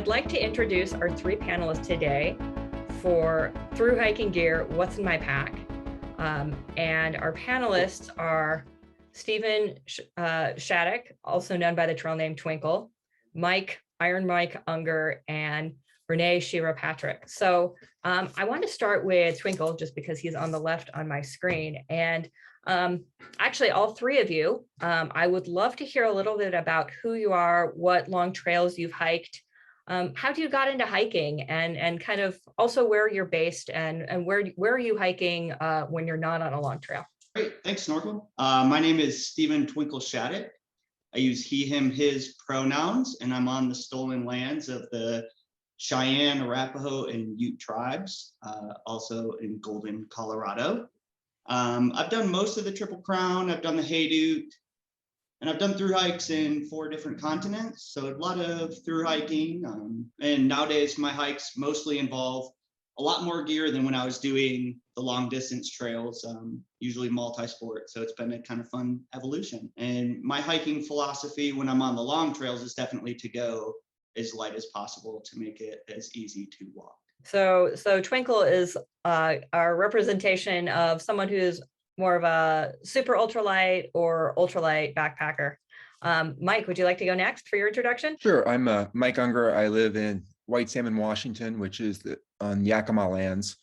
I'd like to introduce our three panelists today for Thru-Hiking Gear, What's in My Pack? And our panelists are Stephen Shattuck, also known by the trail name Twinkle, Iron Mike Unger, and Renee Patrick. So I want to start with Twinkle just because he's on the left on my screen. And actually, all three of you, I would love to hear a little bit about who you are, what long trails you've hiked, how you got into hiking, and kind of also where you're based and where are you hiking when you're not on a long trail. Great, thanks, Snorkel. My name is Stephen Twinkle Shattuck. I use he, him, his pronouns, and I'm on the stolen lands of the Cheyenne, Arapaho, and Ute tribes, also in Golden, Colorado. I've done most of the Triple Crown, I've done the Haydoot, and I've done through hikes in 4 different continents. So a lot of through hiking. And nowadays my hikes mostly involve a lot more gear than when I was doing the long distance trails, usually multi-sport. So it's been a kind of fun evolution. And my hiking philosophy when I'm on the long trails is definitely to go as light as possible to make it as easy to walk. So Twinkle is our representation of someone who's more of a super ultralight or ultralight backpacker. Mike, would you like to go next for your introduction? Sure. I'm Mike Unger. I live in White Salmon, Washington, which is on Yakima lands.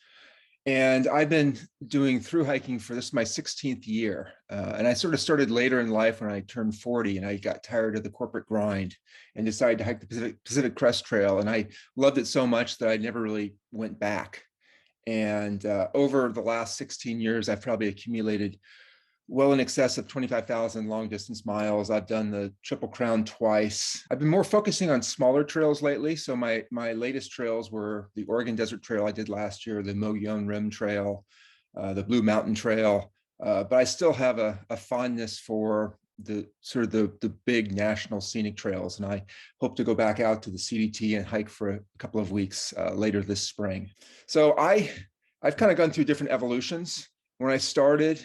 And I've been doing through hiking for this is my 16th year. And I sort of started later in life when I turned 40 and I got tired of the corporate grind and decided to hike the Pacific Crest Trail. And I loved it so much that I never really went back. And over the last 16 years, I've probably accumulated well in excess of 25,000 long distance miles. I've done the Triple Crown twice. I've been more focusing on smaller trails lately. So my latest trails were the Oregon Desert Trail I did last year, the Mogollon Rim Trail, the Blue Mountain Trail. But I still have a fondness for the sort of the big national scenic trails. And I hope to go back out to the CDT and hike for a couple of weeks later this spring. So I've kind of gone through different evolutions. When I started,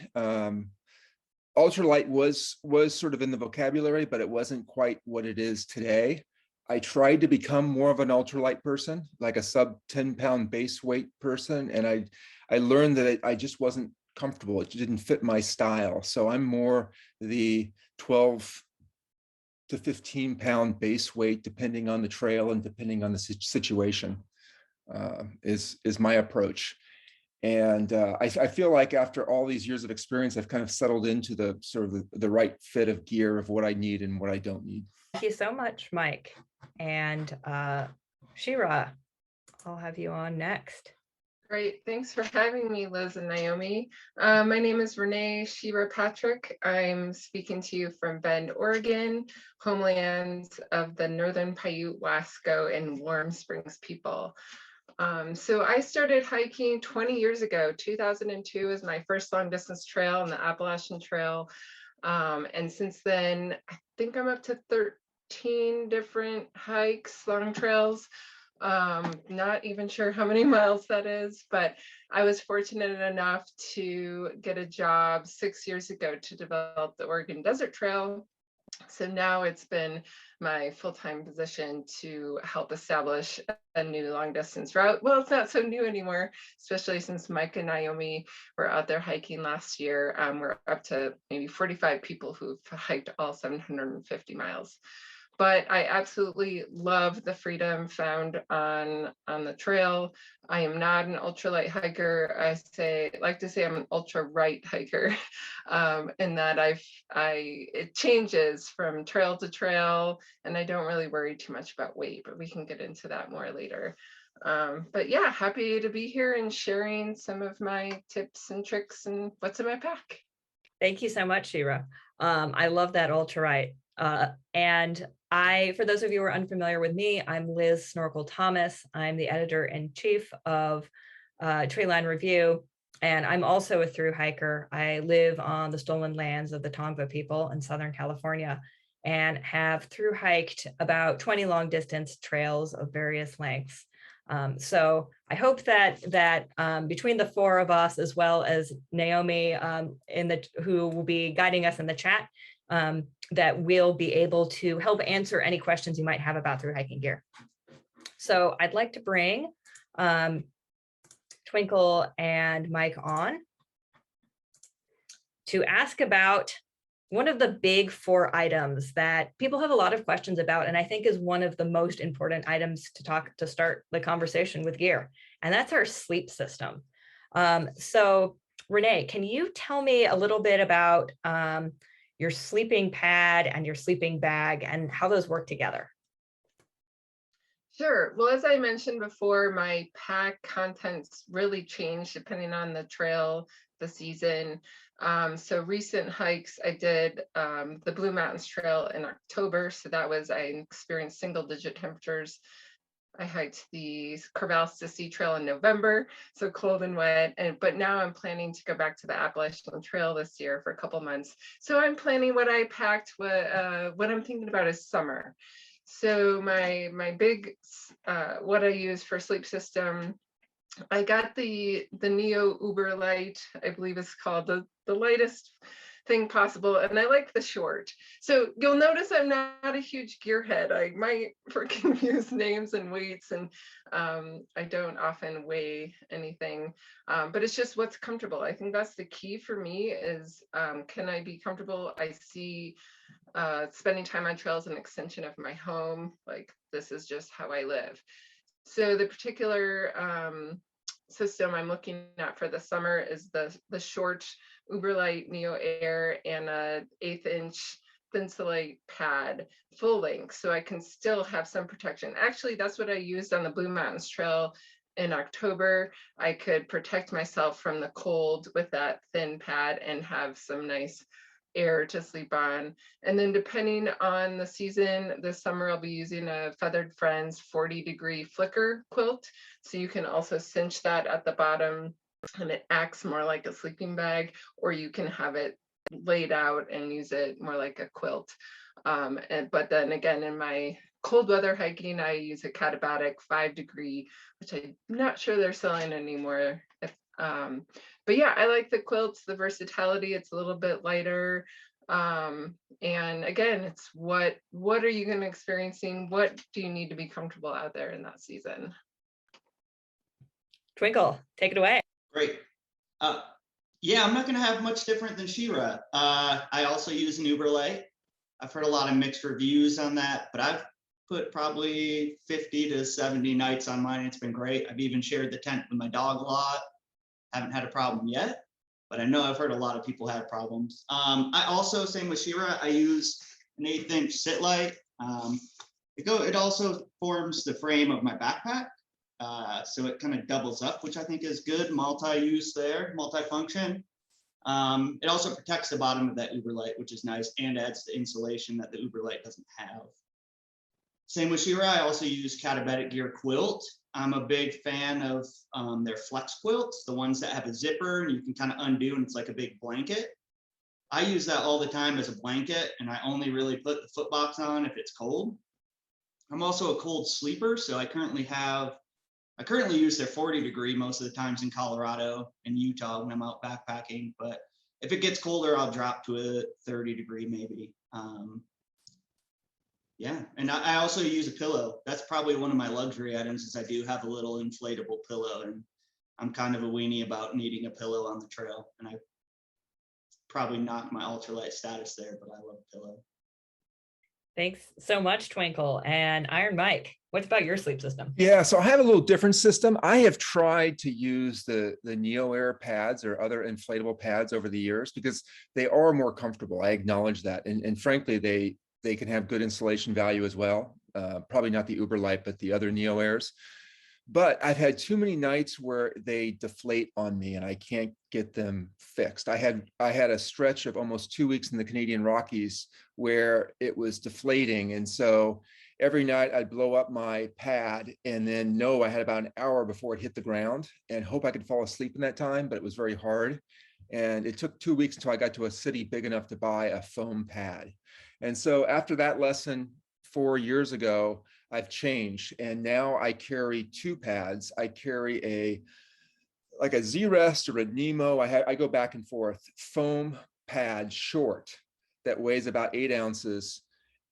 ultralight was sort of in the vocabulary, but it wasn't quite what it is today. I tried to become more of an ultralight person, like a sub 10-pound base weight person. And I learned that I just wasn't comfortable. It didn't fit my style. So I'm more the 12 to 15-pound base weight, depending on the trail and depending on the situation, is my approach. And I feel like after all these years of experience, I've kind of settled into the sort of the right fit of gear of what I need and what I don't need. Thank you so much, Mike. And Shira, I'll have you on next. Great. Thanks for having me, Liz and Naomi. My name is Renee Patrick. I'm speaking to you from Bend, Oregon, homelands of the Northern Paiute, Wasco, and Warm Springs people. So I started hiking 20 years ago. 2002 was my first long distance trail on the Appalachian Trail. And since then, I think I'm up to 13 different hikes, long trails. Not even sure how many miles that is, but I was fortunate enough to get a job 6 years ago to develop the Oregon Desert Trail. So now it's been my full-time position to help establish a new long distance route. Well, it's not so new anymore, especially since Mike and Naomi were out there hiking last year. We're up to maybe 45 people who've hiked all 750 miles. But I absolutely love the freedom found on the trail. I am not an ultralight hiker. I like to say I'm an ultra right hiker, in that it changes from trail to trail, and I don't really worry too much about weight. But we can get into that more later. But yeah, happy to be here and sharing some of my tips and tricks and what's in my pack. Thank you so much, Shira. I love that ultra right. And for those of you who are unfamiliar with me, I'm Liz Snorkel Thomas. I'm the editor-in-chief of Treeline Review, and I'm also a through hiker. I live on the stolen lands of the Tongva people in Southern California and have through hiked about 20 long distance trails of various lengths. So I hope that between the 4 of us, as well as Naomi, who will be guiding us in the chat, that we'll be able to help answer any questions you might have about through hiking gear. So I'd like to bring Twinkle and Mike on to ask about one of the big 4 items that people have a lot of questions about, and I think is one of the most important items to start the conversation with gear, and that's our sleep system. So Renee, can you tell me a little bit about your sleeping pad and your sleeping bag and how those work together? Sure. Well, as I mentioned before, my pack contents really change depending on the trail, the season. So recent hikes, I did the Blue Mountains Trail in October. So that was, I experienced single-digit temperatures. I hiked the Corvallis Trail in November, so cold and wet. But now I'm planning to go back to the Appalachian Trail this year for a couple months. So I'm planning what I packed. What I'm thinking about is summer. So my big what I use for sleep system, I got the Neo Uber Light, I believe it's called, the lightest thing possible, and I like the short. So you'll notice I'm not a huge gearhead. I might confuse names and weights, and I don't often weigh anything, but it's just what's comfortable. I think that's the key for me is, can I be comfortable? I see spending time on trails an extension of my home. Like, this is just how I live. So the particular system I'm looking at for the summer is the short Uberlight Neo Air and a 1/8 inch Thinsulite pad, full length, so I can still have some protection. Actually, that's what I used on the Blue Mountains Trail in October. I could protect myself from the cold with that thin pad and have some nice air to sleep on. And then depending on the season, this summer I'll be using a Feathered Friends 40-degree flicker quilt. So you can also cinch that at the bottom and it acts more like a sleeping bag, or you can have it laid out and use it more like a quilt. But then again, in my cold weather hiking, I use a Katabatic 5-degree, which I'm not sure they're selling anymore. But yeah, I like the quilts, the versatility. It's a little bit lighter. And again, it's what are you going to experiencing? What do you need to be comfortable out there in that season? Twinkle, take it away. Great. Yeah, I'm not going to have much different than Shira. I also use an Uberlight. I've heard a lot of mixed reviews on that, but I've put probably 50 to 70 nights on mine. It's been great. I've even shared the tent with my dog a lot. Haven't had a problem yet, but I know I've heard a lot of people have problems. I also, same with Shira, I use an 1/8 inch sit light. It also forms the frame of my backpack. So it kind of doubles up, which I think is good. Multi-use there, multi-function. It also protects the bottom of that Uberlight, which is nice, and adds the insulation that the Uberlight doesn't have. Same with Shira, I also use Katabatic Gear quilt. I'm a big fan of their flex quilts, the ones that have a zipper and you can kind of undo and it's like a big blanket. I use that all the time as a blanket, and I only really put the foot box on if it's cold. I'm also a cold sleeper, so I currently use their 40-degree most of the times in Colorado and Utah when I'm out backpacking, but if it gets colder, I'll drop to a 30-degree maybe. Yeah, and I also use a pillow. That's probably one of my luxury items, is I do have a little inflatable pillow, and I'm kind of a weenie about needing a pillow on the trail, and I probably knock my ultralight status there, but I love a pillow. Thanks so much, Twinkle. And Iron Mike, what's about your sleep system? Yeah, so I have a little different system. I have tried to use the Neo Air pads or other inflatable pads over the years because they are more comfortable. I acknowledge that. And frankly, they can have good insulation value as well. Probably not the Uberlight, but the other Neo Airs. But I've had too many nights where they deflate on me and I can't get them fixed. I had a stretch of almost 2 weeks in the Canadian Rockies where it was deflating. And so every night I'd blow up my pad and then know I had about an hour before it hit the ground and hope I could fall asleep in that time, but it was very hard. And it took 2 weeks until I got to a city big enough to buy a foam pad. And so after that lesson 4 years ago, I've changed, and now I carry 2 pads. I carry like a Z-Rest or a Nemo. I go back and forth, foam pad, short, that weighs about 8 ounces.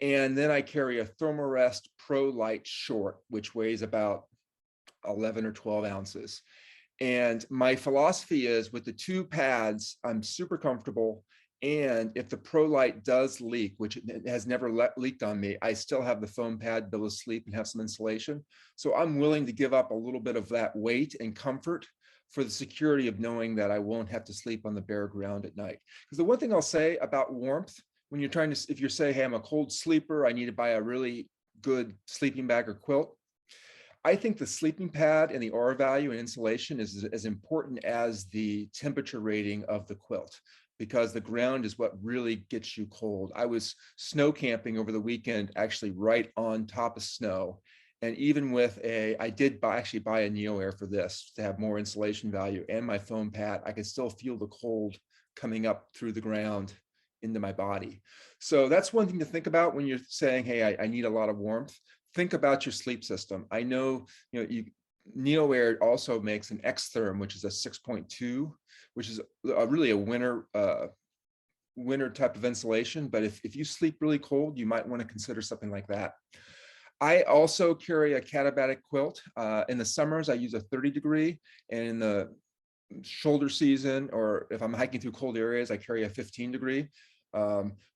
And then I carry a Thermarest Pro Light short, which weighs about 11 or 12 ounces. And my philosophy is with the two pads, I'm super comfortable. And if the Pro Light does leak, which it has never leaked on me, I still have the foam pad, be able to sleep and have some insulation. So I'm willing to give up a little bit of that weight and comfort for the security of knowing that I won't have to sleep on the bare ground at night. Because the one thing I'll say about warmth, when you're trying to, if you're saying, hey, I'm a cold sleeper, I need to buy a really good sleeping bag or quilt. I think the sleeping pad and the R value and insulation is as important as the temperature rating of the quilt, because the ground is what really gets you cold. I was snow camping over the weekend, actually right on top of snow. And even with I did actually buy a Neo Air for this to have more insulation value and my foam pad, I could still feel the cold coming up through the ground into my body. So that's one thing to think about when you're saying, hey, I need a lot of warmth. Think about your sleep system. I know, Neo Air also makes an X-Therm, which is a 6.2, which is really a winter type of insulation. But if you sleep really cold, you might want to consider something like that. I also carry a Katabatic quilt. In the summers, I use a 30 degree, and in the shoulder season, or if I'm hiking through cold areas, I carry a 15 degree.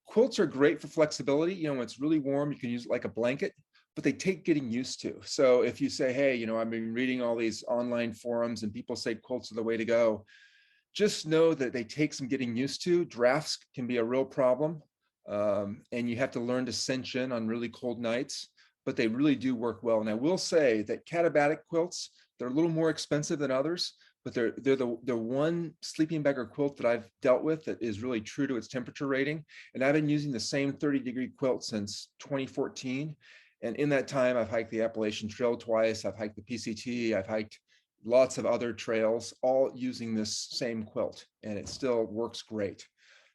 Quilts are great for flexibility. When it's really warm, you can use it like a blanket, but they take getting used to. So if you say, hey, I've been reading all these online forums and people say quilts are the way to go, just know that they take some getting used to. Drafts can be a real problem. And you have to learn to cinch in on really cold nights, but they really do work well. And I will say that Katabatic quilts, they're a little more expensive than others, but they're the one sleeping bag or quilt that I've dealt with that is really true to its temperature rating. And I've been using the same 30-degree quilt since 2014. And in that time, I've hiked the Appalachian Trail twice. I've hiked the PCT. I've hiked lots of other trails, all using this same quilt, and it still works great.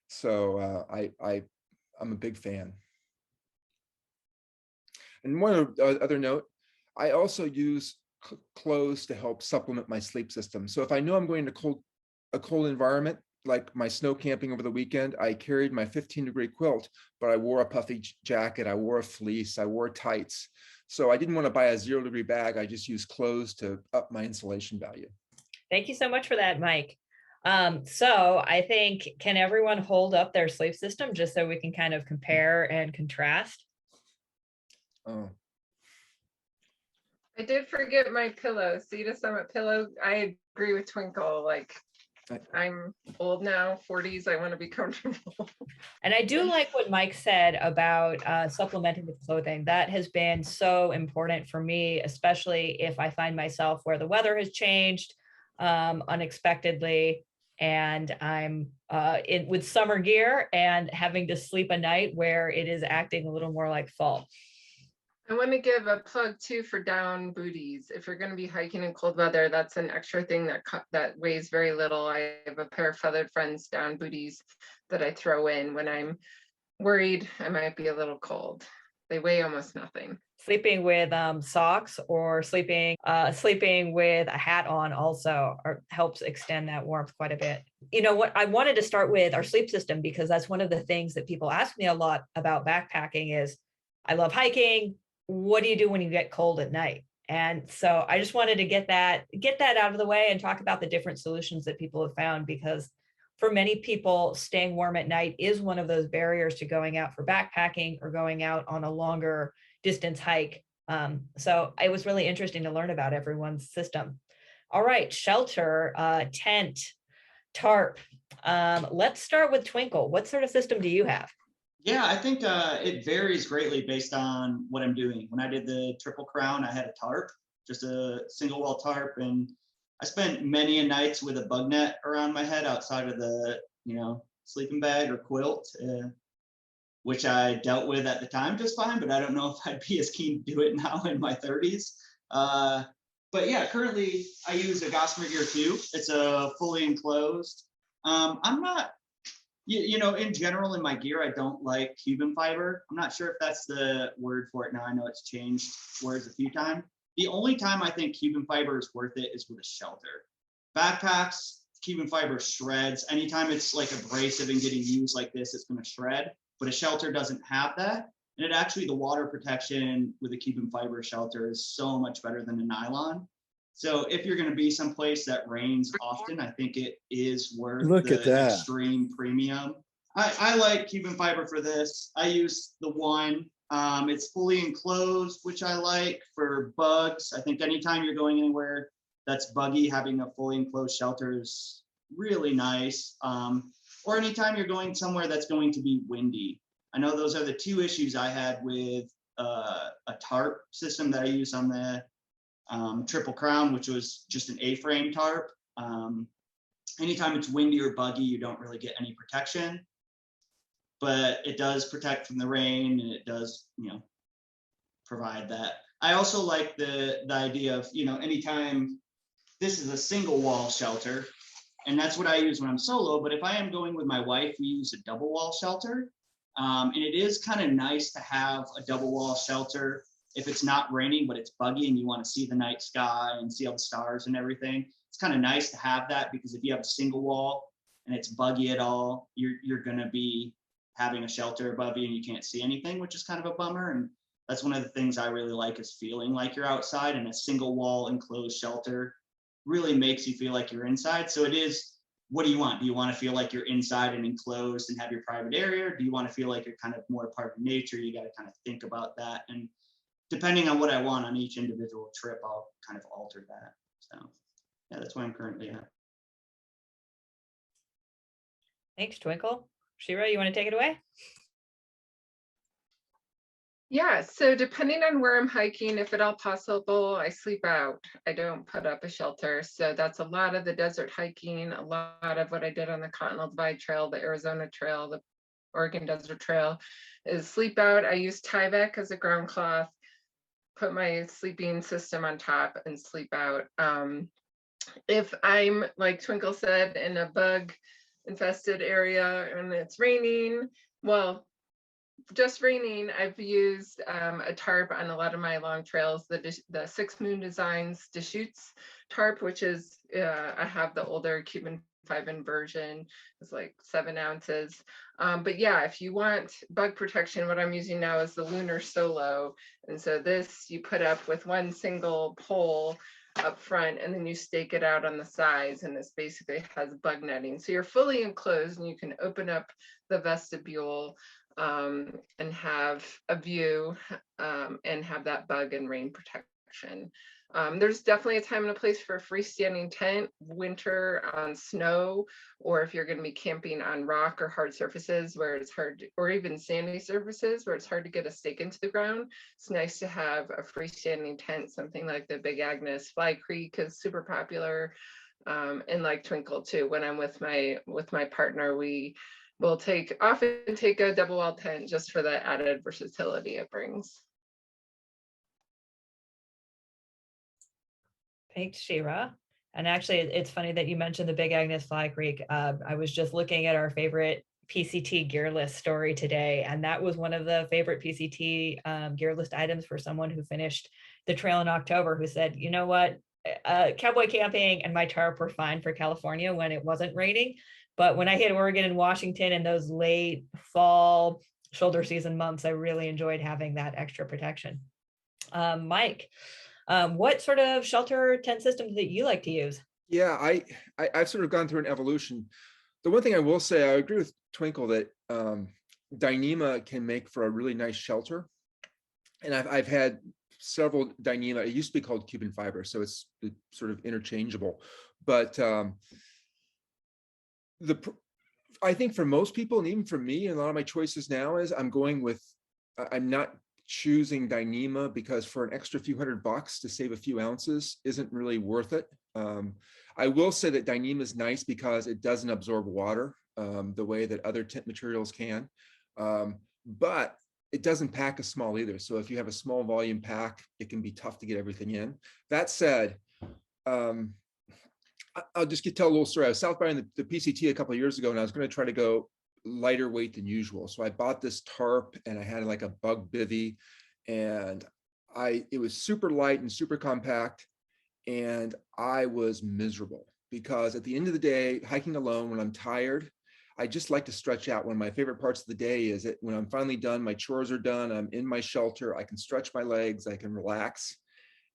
So I'm a big fan. And one other note, I also use clothes to help supplement my sleep system. So if I know I'm going to a cold environment, like my snow camping over the weekend, I carried my 15-degree quilt, but I wore a puffy jacket, I wore a fleece, I wore tights. So I didn't want to buy a 0-degree bag. I just used clothes to up my insulation value. Thank you so much for that, Mike. So I think, can everyone hold up their sleep system just so we can kind of compare and contrast? Oh. I did forget my pillow. Cedar Summit pillow. I agree with Twinkle. Like, I'm old now, 40s. I want to be comfortable. And I do like what Mike said about supplementing with clothing. That has been so important for me, especially if I find myself where the weather has changed unexpectedly, and I'm with summer gear and having to sleep a night where it is acting a little more like fall. I want to give a plug too for down booties. If you're going to be hiking in cold weather, that's an extra thing that weighs very little. I have a pair of Feathered Friends down booties that I throw in when I'm worried I might be a little cold. They weigh almost nothing. Sleeping with socks or sleeping with a hat on also helps extend that warmth quite a bit. What I wanted to start with our sleep system, because that's one of the things that people ask me a lot about backpacking is, I love hiking. What do you do when you get cold at night? And so I just wanted to get that out of the way and talk about the different solutions that people have found, because for many people, staying warm at night is one of those barriers to going out for backpacking or going out on a longer distance hike. So it was really interesting to learn about everyone's system. All right, shelter, tent, tarp. Let's start with Twinkle. What sort of system do you have? Yeah, I think it varies greatly based on what I'm doing. When I did the Triple Crown, I had a tarp, just a single wall tarp, and I spent many a nights with a bug net around my head outside of the, sleeping bag or quilt, which I dealt with at the time just fine, but I don't know if I'd be as keen to do it now in my 30s. But yeah, currently I use a Gossamer Gear 2. It's a fully enclosed. I'm not, in general in my gear, I don't like Cuban fiber. I'm not sure if that's the word for it now. I know it's changed words a few times. The only time I think Cuban fiber is worth it is with a shelter. Backpacks, Cuban fiber shreds. Anytime it's like abrasive and getting used like this, it's going to shred. But a shelter doesn't have that. And it actually, the water protection with a carbon fiber shelter is so much better than a nylon. So if you're going to be someplace that rains often, I think it is worth the extreme premium. I like carbon fiber for this. I use the one. It's fully enclosed, which I like for bugs. I think anytime you're going anywhere that's buggy, having a fully enclosed shelter is really nice. Or anytime you're going somewhere that's going to be windy. I know those are the two issues I had with a tarp system that I use on the Triple Crown, which was just an A-frame tarp. Anytime it's windy or buggy, you don't really get any protection, but it does protect from the rain, and it does, provide that. I also like the idea of, anytime this is a single wall shelter, and that's what I use when I'm solo, but if I am going with my wife, we use a double wall shelter. And it is kind of nice to have a double wall shelter if it's not raining, but it's buggy and you want to see the night sky and see all the stars and everything. It's kind of nice to have that, because if you have a single wall and it's buggy at all, you're going to be having a shelter above you and you can't see anything, which is kind of a bummer. And that's one of the things I really like, is feeling like you're outside, and a single wall enclosed shelter really makes you feel like you're inside. So it is, what do you want? Do you want to feel like you're inside and enclosed and have your private area? Or do you want to feel like you're kind of more part of nature? You got to kind of think about that. And depending on what I want on each individual trip, I'll kind of alter that. So yeah, that's where I'm currently at. Thanks, Twinkle. Shira, you want to take it away? Yeah, so depending on where I'm hiking, if at all possible, I sleep out. I don't put up a shelter. So that's a lot of the desert hiking, a lot of what I did on the Continental Divide Trail, the Arizona Trail, the Oregon Desert Trail, is sleep out. I use Tyvek as a ground cloth, put my sleeping system on top and sleep out. If I'm, like Twinkle said, in a bug infested area and it's raining, well, just raining, I've used a tarp on a lot of my long trails, the Six Moon Designs Deschutes tarp, which is, I have the older Cuban 5-in version. It's like 7 ounces. But yeah, if you want bug protection, what I'm using now is the Lunar Solo. And so this you put up with one single pole up front, and then you stake it out on the sides, and this basically has bug netting. So you're fully enclosed, and you can open up the vestibule and have a view and have that bug and rain protection. There's definitely a time and a place for a freestanding tent, winter on snow, or if you're going to be camping on rock or hard surfaces where it's hard, or even sandy surfaces where it's hard to get a stake into the ground. It's nice to have a freestanding tent, something like the Big Agnes. Fly Creek is super popular, and like Twinkle too. When I'm with my partner, we will often take a double wall tent just for the added versatility it brings. Thanks, Shira. And actually, it's funny that you mentioned the Big Agnes Fly Creek. I was just looking at our favorite PCT gear list story today, and that was one of the favorite PCT gear list items for someone who finished the trail in October, who said, you know what, cowboy camping and my tarp were fine for California when it wasn't raining. But when I hit Oregon and Washington in those late fall shoulder season months, I really enjoyed having that extra protection. Mike, what sort of shelter tent systems that you like to use? Yeah, I've sort of gone through an evolution. The one thing I will say, I agree with Twinkle that Dyneema can make for a really nice shelter. And I've had several Dyneema. It used to be called Cuban fiber, so it's sort of interchangeable. But I think for most people, and even for me, and a lot of my choices now is I'm not choosing Dyneema because for an extra few $100 to save a few ounces isn't really worth it. I will say that Dyneema is nice because it doesn't absorb water the way that other tent materials can, but it doesn't pack as small either. So if you have a small volume pack, it can be tough to get everything in. That said, I'll just tell a little story. I was south by the PCT a couple of years ago, and I was going to try to go lighter weight than usual. So I bought this tarp, and I had like a bug bivvy, and it was super light and super compact, and I was miserable because at the end of the day, hiking alone when I'm tired, I just like to stretch out. One of my favorite parts of the day is that when I'm finally done, my chores are done, I'm in my shelter, I can stretch my legs, I can relax.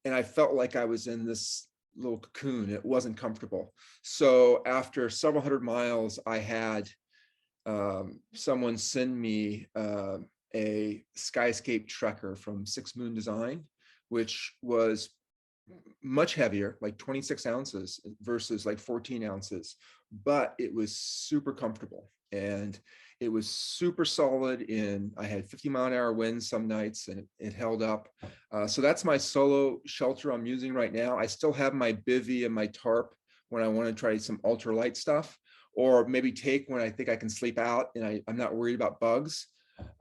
And I felt like I was in this little cocoon. It wasn't comfortable. So after several hundred miles, I had someone send me a Skyscape Trekker from Six Moon Design, which was much heavier, like 26 ounces versus like 14 ounces, but it was super comfortable and it was super solid. I had 50-mile-an-hour winds some nights and it held up. So that's my solo shelter I'm using right now. I still have my bivvy and my tarp when I want to try some ultralight stuff, or maybe take when I think I can sleep out and I'm not worried about bugs.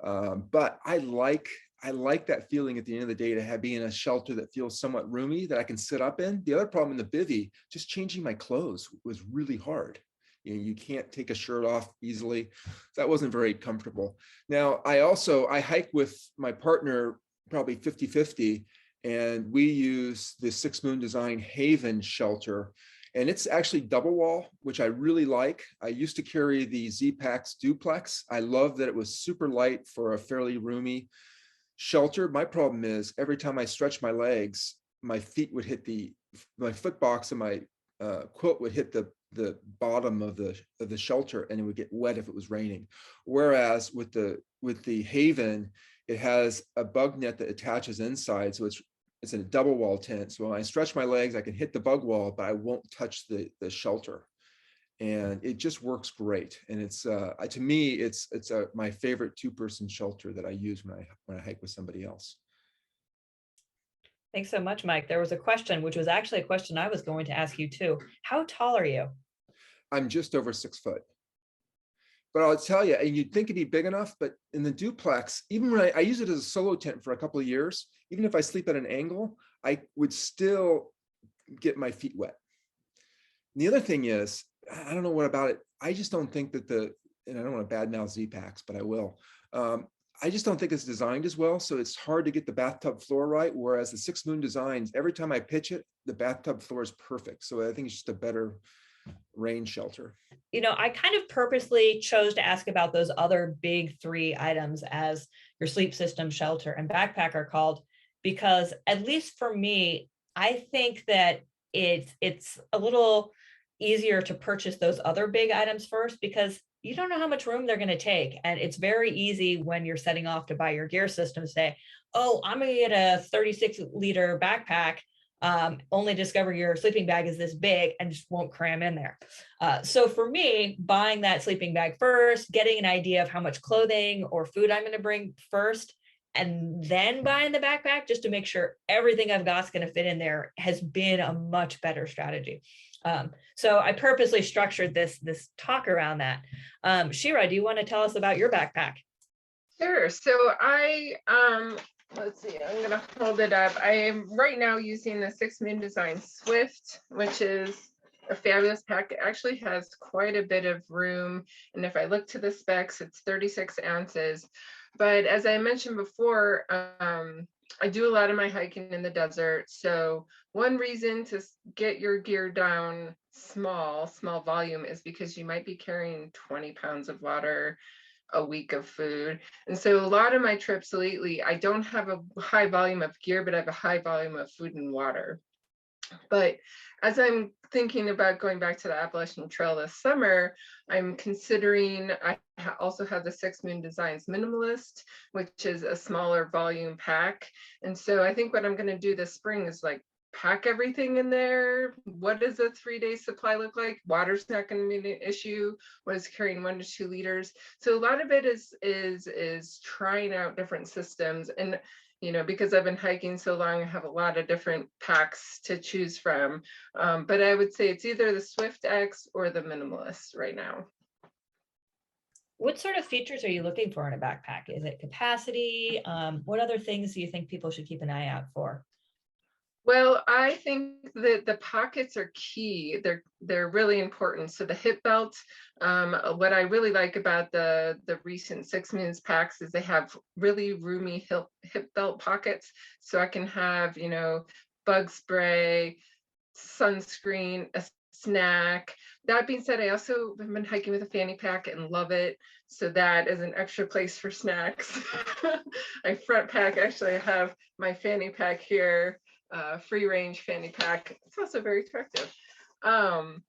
But I like that feeling at the end of the day to be in a shelter that feels somewhat roomy that I can sit up in. The other problem in the bivvy, just changing my clothes was really hard. You can't take a shirt off easily. That wasn't very comfortable. Now, I hike with my partner probably 50-50, and we use the Six Moon Design Haven shelter. And it's actually double wall, which I really like. I used to carry the Z-Packs Duplex. I love that it was super light for a fairly roomy shelter. My problem is every time I stretch my legs, my feet would hit my foot box and my quilt would hit the bottom of the shelter, and it would get wet if it was raining. Whereas with the Haven, it has a bug net that attaches inside, so it's in a double wall tent. So when I stretch my legs, I can hit the bug wall, but I won't touch the shelter. And it just works great. And it's to me, it's my favorite two-person shelter that I use when I hike with somebody else. Thanks so much, Mike. There was a question, which was actually a question I was going to ask you too. How tall are you? I'm just over 6 foot. But I'll tell you, and you'd think it'd be big enough, but in the duplex, even when I use it as a solo tent for a couple of years, even if I sleep at an angle, I would still get my feet wet. And the other thing is, I don't know what about it. I just don't think that and I don't want to badmouth Z-Packs, but I will. I just don't think it's designed as well. So it's hard to get the bathtub floor right. Whereas the Six Moon Designs, every time I pitch it, the bathtub floor is perfect. So I think it's just a better rain shelter. I kind of purposely chose to ask about those other big 3 items as your sleep system, shelter, and backpack are called, because at least for me, I think that it's a little easier to purchase those other big items first, because you don't know how much room they're going to take. And it's very easy when you're setting off to buy your gear system to say, oh, I'm going to get a 36-liter backpack, only discover your sleeping bag is this big and just won't cram in there. So for me, buying that sleeping bag first, getting an idea of how much clothing or food I'm going to bring first, and then buying the backpack just to make sure everything I've got is going to fit in there has been a much better strategy. So I purposely structured this talk around that. Shira, do you want to tell us about your backpack? Sure. So let's see, I'm gonna hold it up. I am right now using the Six Moon Design Swift, which is a fabulous pack. It actually has quite a bit of room. And if I look to the specs, it's 36 ounces. But as I mentioned before, I do a lot of my hiking in the desert. So one reason to get your gear down small volume is because you might be carrying 20 pounds of water, a week of food. And so a lot of my trips lately, I don't have a high volume of gear, but I have a high volume of food and water. But as I'm thinking about going back to the Appalachian Trail this summer, I'm considering, I also have the Six Moon Designs Minimalist, which is a smaller volume pack. And so I think what I'm going to do this spring is like pack everything in there. What does a 3-day supply look like? Water's not going to be an issue. What is carrying 1 to 2 liters? So a lot of it is trying out different systems. And because I've been hiking so long, I have a lot of different packs to choose from. But I would say it's either the Swift X or the Minimalist right now. What sort of features are you looking for in a backpack? Is it capacity? What other things do you think people should keep an eye out for? Well, I think that the pockets are key. They're really important. So the hip belt, what I really like about the recent Six Moons packs is they have really roomy hip belt pockets. So I can have, bug spray, sunscreen, a snack, That being said, I also have been hiking with a fanny pack and love it. So that is an extra place for snacks. I front pack, actually I have my fanny pack here, free range fanny pack. It's also very attractive. And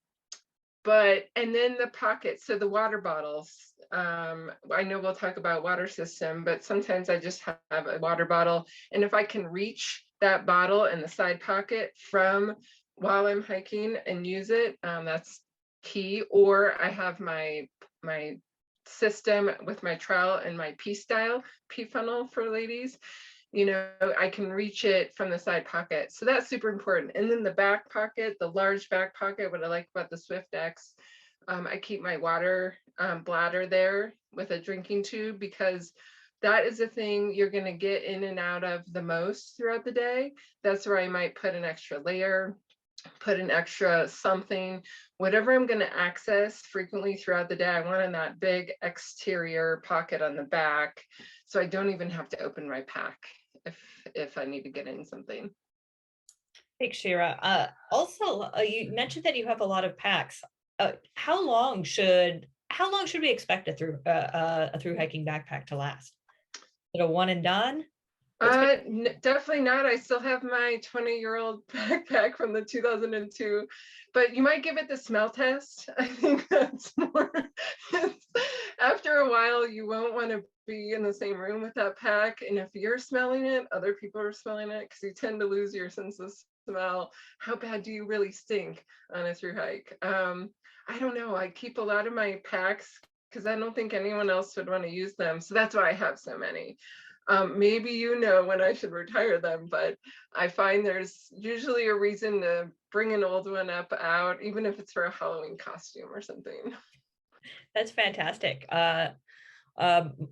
then the pockets, so the water bottles. I know we'll talk about water system, but sometimes I just have a water bottle. And if I can reach that bottle in the side pocket from while I'm hiking and use it, that's key. Or I have my system with my trowel and my pee style, pee funnel for ladies. I can reach it from the side pocket. So that's super important. And then the back pocket, the large back pocket, what I like about the Swift X, I keep my water bladder there with a drinking tube, because that is the thing you're going to get in and out of the most throughout the day. That's where I might put an extra layer, put an extra something, whatever I'm going to access frequently throughout the day. I want in that big exterior pocket on the back, so I don't even have to open my pack if I need to get in something. Thanks, Shira. Also, you mentioned that you have a lot of packs. How long should we expect a through hiking backpack to last? Is it a one and done? Definitely not. I still have my 20-year-old backpack from the 2002, but you might give it the smell test. I think that's more. After a while, you won't want to be in the same room with that pack. And if you're smelling it, other people are smelling it, because you tend to lose your sense of smell. How bad do you really stink on a through hike? I don't know. I keep a lot of my packs because I don't think anyone else would want to use them. So that's why I have so many. Maybe when I should retire them, but I find there's usually a reason to bring an old one out, even if it's for a Halloween costume or something. That's fantastic.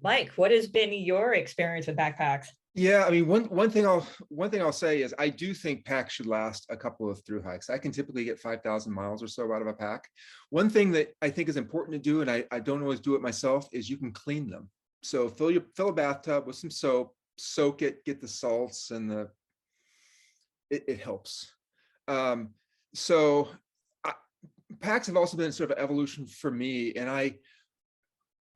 Mike, what has been your experience with backpacks? Yeah, I mean, one thing I'll say is I do think packs should last a couple of through hikes. I can typically get 5,000 miles or so out of a pack. One thing that I think is important to do, and I don't always do it myself, is you can clean them. So fill a bathtub with some soap, soak it, get the salts, and it helps. Packs have also been sort of an evolution for me, and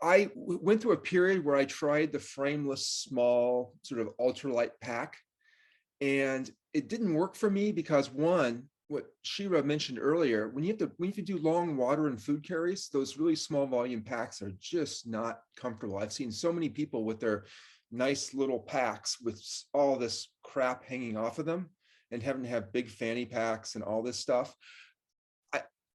I went through a period where I tried the frameless, small, sort of ultralight pack, and it didn't work for me because, one, what Shira mentioned earlier, when you have to do long water and food carries, those really small volume packs are just not comfortable. I've seen so many people with their nice little packs with all this crap hanging off of them and having to have big fanny packs and all this stuff.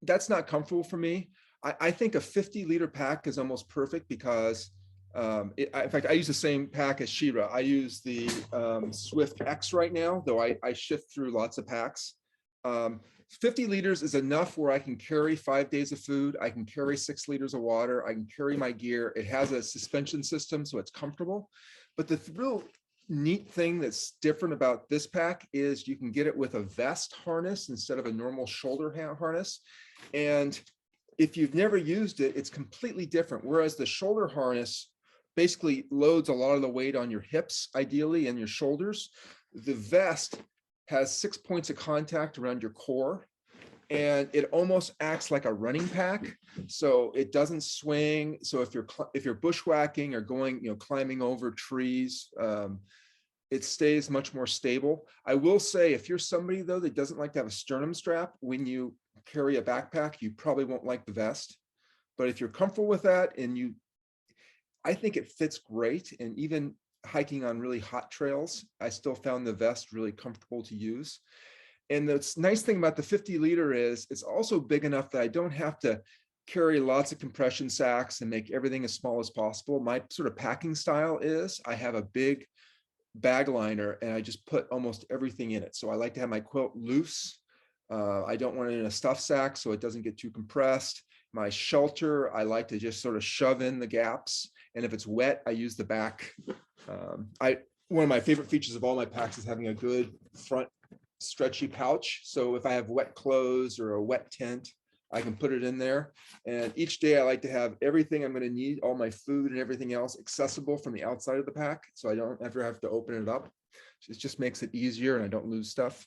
That's not comfortable for me. I think a 50-liter pack is almost perfect because, in fact, I use the same pack as Shira. I use the Swift X right now, though I shift through lots of packs. 50 liters is enough where I can carry 5 days of food. I can carry 6 liters of water. I can carry my gear. It has a suspension system, so it's comfortable. But the real neat thing that's different about this pack is you can get it with a vest harness instead of a normal shoulder harness. And if you've never used it, it's completely different. Whereas the shoulder harness basically loads a lot of the weight on your hips, ideally, and your shoulders. The vest has 6 points of contact around your core, and it almost acts like a running pack. So it doesn't swing. So if you're bushwhacking or going, climbing over trees, it stays much more stable. I will say, if you're somebody though that doesn't like to have a sternum strap when you carry a backpack, you probably won't like the vest. But if you're comfortable with that, I think it fits great. And even hiking on really hot trails, I still found the vest really comfortable to use. And the nice thing about the 50-liter is it's also big enough that I don't have to carry lots of compression sacks and make everything as small as possible. My sort of packing style is I have a big bag liner and I just put almost everything in it. So I like to have my quilt loose. I don't want it in a stuff sack so it doesn't get too compressed. My shelter, I like to just sort of shove in the gaps. And if it's wet, I use the back. One of my favorite features of all my packs is having a good front stretchy pouch. So if I have wet clothes or a wet tent, I can put it in there. And each day I like to have everything I'm going to need, all my food and everything else, accessible from the outside of the pack. So I don't ever have to open it up. It just makes it easier and I don't lose stuff.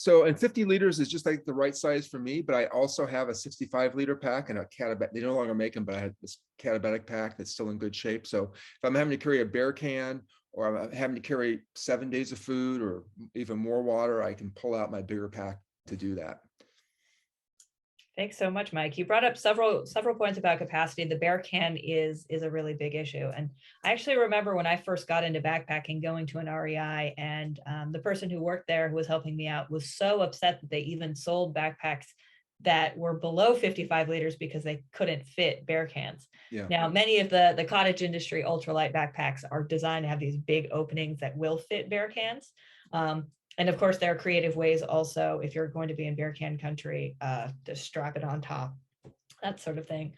So, and 50 liters is just like the right size for me, but I also have a 65-liter pack and a catabatic. They no longer make them, but I had this catabatic pack that's still in good shape. So if I'm having to carry a bear can, or I'm having to carry 7 days of food or even more water, I can pull out my bigger pack to do that. Thanks so much, Mike. You brought up several points about capacity. The bear can is a really big issue. And I actually remember when I first got into backpacking, going to an REI, and the person who worked there who was helping me out was so upset that they even sold backpacks that were below 55 liters because they couldn't fit bear cans. Yeah. Now, many of the cottage industry ultralight backpacks are designed to have these big openings that will fit bear cans. And of course, there are creative ways also, if you're going to be in bear can country, to strap it on top, that sort of thing.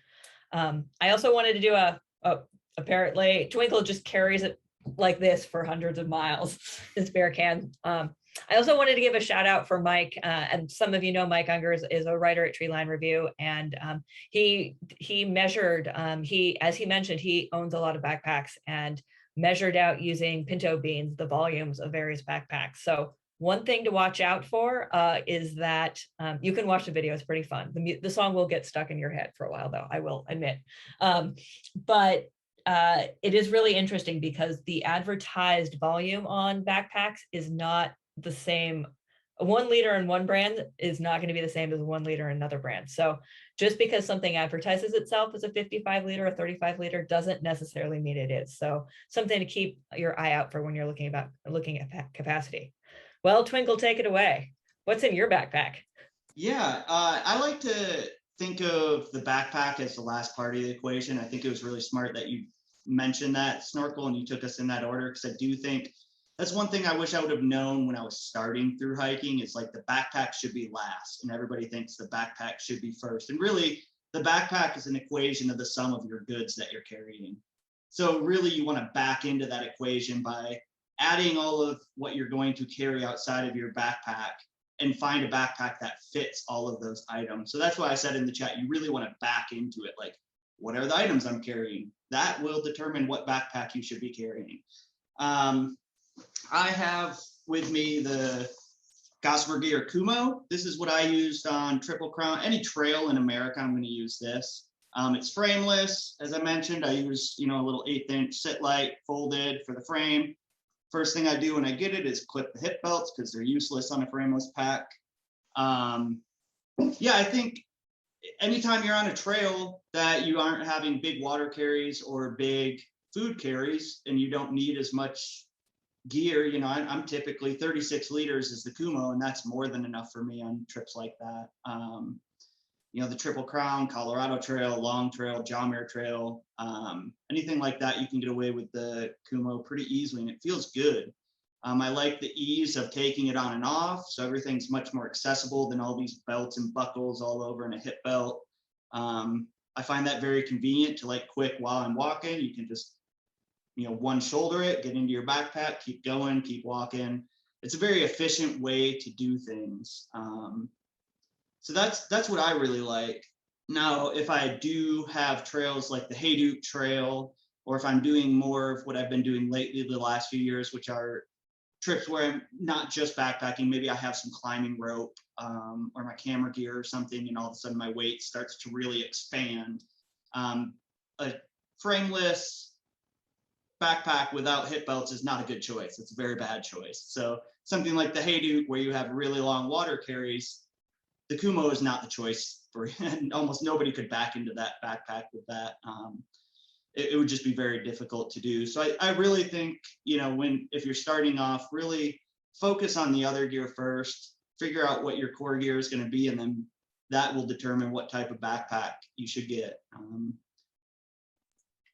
I also wanted to do apparently Twinkle just carries it like this for hundreds of miles, this bear can. I also wanted to give a shout out for Mike, and some of you know Mike Unger is a writer at Treeline Review, and he measured, as he mentioned, he owns a lot of backpacks and measured out using pinto beans the volumes of various backpacks. So one thing to watch out for is that you can watch the video. It's pretty fun. The song will get stuck in your head for a while, though, I will admit. But it is really interesting because the advertised volume on backpacks is not the same. 1 liter in one brand is not going to be the same as 1 liter in another brand. So just because something advertises itself as a 55 liter or 35 liter doesn't necessarily mean it is. So something to keep your eye out for when you're looking at capacity. Well, Twinkle, take it away. What's in your backpack? Yeah, I like to think of the backpack as the last part of the equation. I think it was really smart that you mentioned that snorkel and you took us in that order, because I do think that's one thing I wish I would have known when I was starting through hiking. Is like the backpack should be last, and everybody thinks the backpack should be first. And really, the backpack is an equation of the sum of your goods that you're carrying. So really, you want to back into that equation by adding all of what you're going to carry outside of your backpack and find a backpack that fits all of those items. So that's why I said in the chat, you really want to back into it. Like, what are the items I'm carrying? That will determine what backpack you should be carrying. I have with me the Gossamer Gear Kumo. This is what I used on Triple Crown. Any trail in America, I'm going to use this. It's frameless. As I mentioned, I use, a little 1/8" sit light folded for the frame. First thing I do when I get it is clip the hip belts because they're useless on a frameless pack. Yeah, I think anytime you're on a trail that you aren't having big water carries or big food carries and you don't need as much gear, I'm typically 36 liters is the Kumo, and that's more than enough for me on trips like that. The Triple Crown, Colorado Trail, Long Trail, Jawmere Trail, anything like that, you can get away with the Kumo pretty easily, and it feels good. I like the ease of taking it on and off, so everything's much more accessible than all these belts and buckles all over in a hip belt. I find that very convenient to quick while I'm walking. You can just, one shoulder it, get into your backpack, keep going, keep walking. It's a very efficient way to do things. So that's what I really like. Now, if I do have trails like the Haydock Trail, or if I'm doing more of what I've been doing lately the last few years, which are trips where I'm not just backpacking, maybe I have some climbing rope or my camera gear or something, and all of a sudden my weight starts to really expand. A frameless backpack without hip belts is not a good choice. It's a very bad choice. So something like the Haydock, where you have really long water carries, the Kumo is not the choice for, and almost nobody could back into that backpack with that. It would just be very difficult to do. So I really think, if you're starting off, really focus on the other gear first, figure out what your core gear is going to be, and then that will determine what type of backpack you should get.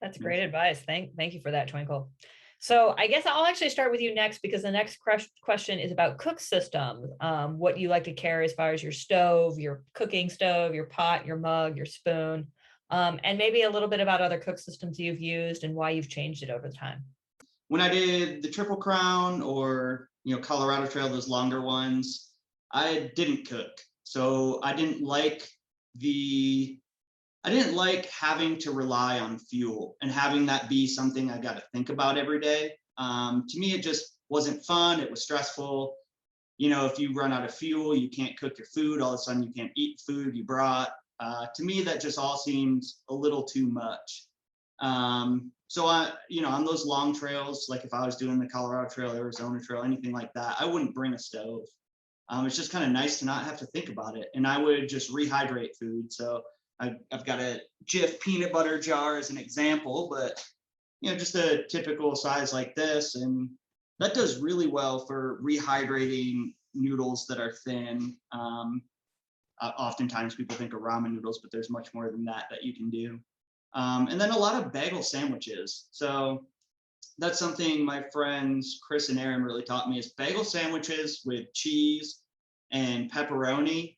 That's great advice. Thank you for that, Twinkle. So I guess I'll actually start with you next, because the next question is about cook systems, what you like to carry as far as your stove, your cooking stove, your pot, your mug, your spoon, and maybe a little bit about other cook systems you've used and why you've changed it over time. When I did the Triple Crown or, Colorado Trail, those longer ones, I didn't cook. So I didn't like having to rely on fuel and having that be something I got to think about every day. To me, it just wasn't fun. It was stressful. if you run out of fuel, you can't cook your food, all of a sudden you can't eat food you brought. To me, that just all seems a little too much. So on those long trails, like if I was doing the Colorado Trail, Arizona Trail, anything like that, I wouldn't bring a stove. It's just kind of nice to not have to think about it. And I would just rehydrate food. So I've got a Jif peanut butter jar as an example, but just a typical size like this. And that does really well for rehydrating noodles that are thin. Oftentimes people think of ramen noodles, but there's much more than that you can do. And then a lot of bagel sandwiches. So that's something my friends Chris and Aaron really taught me, is bagel sandwiches with cheese and pepperoni.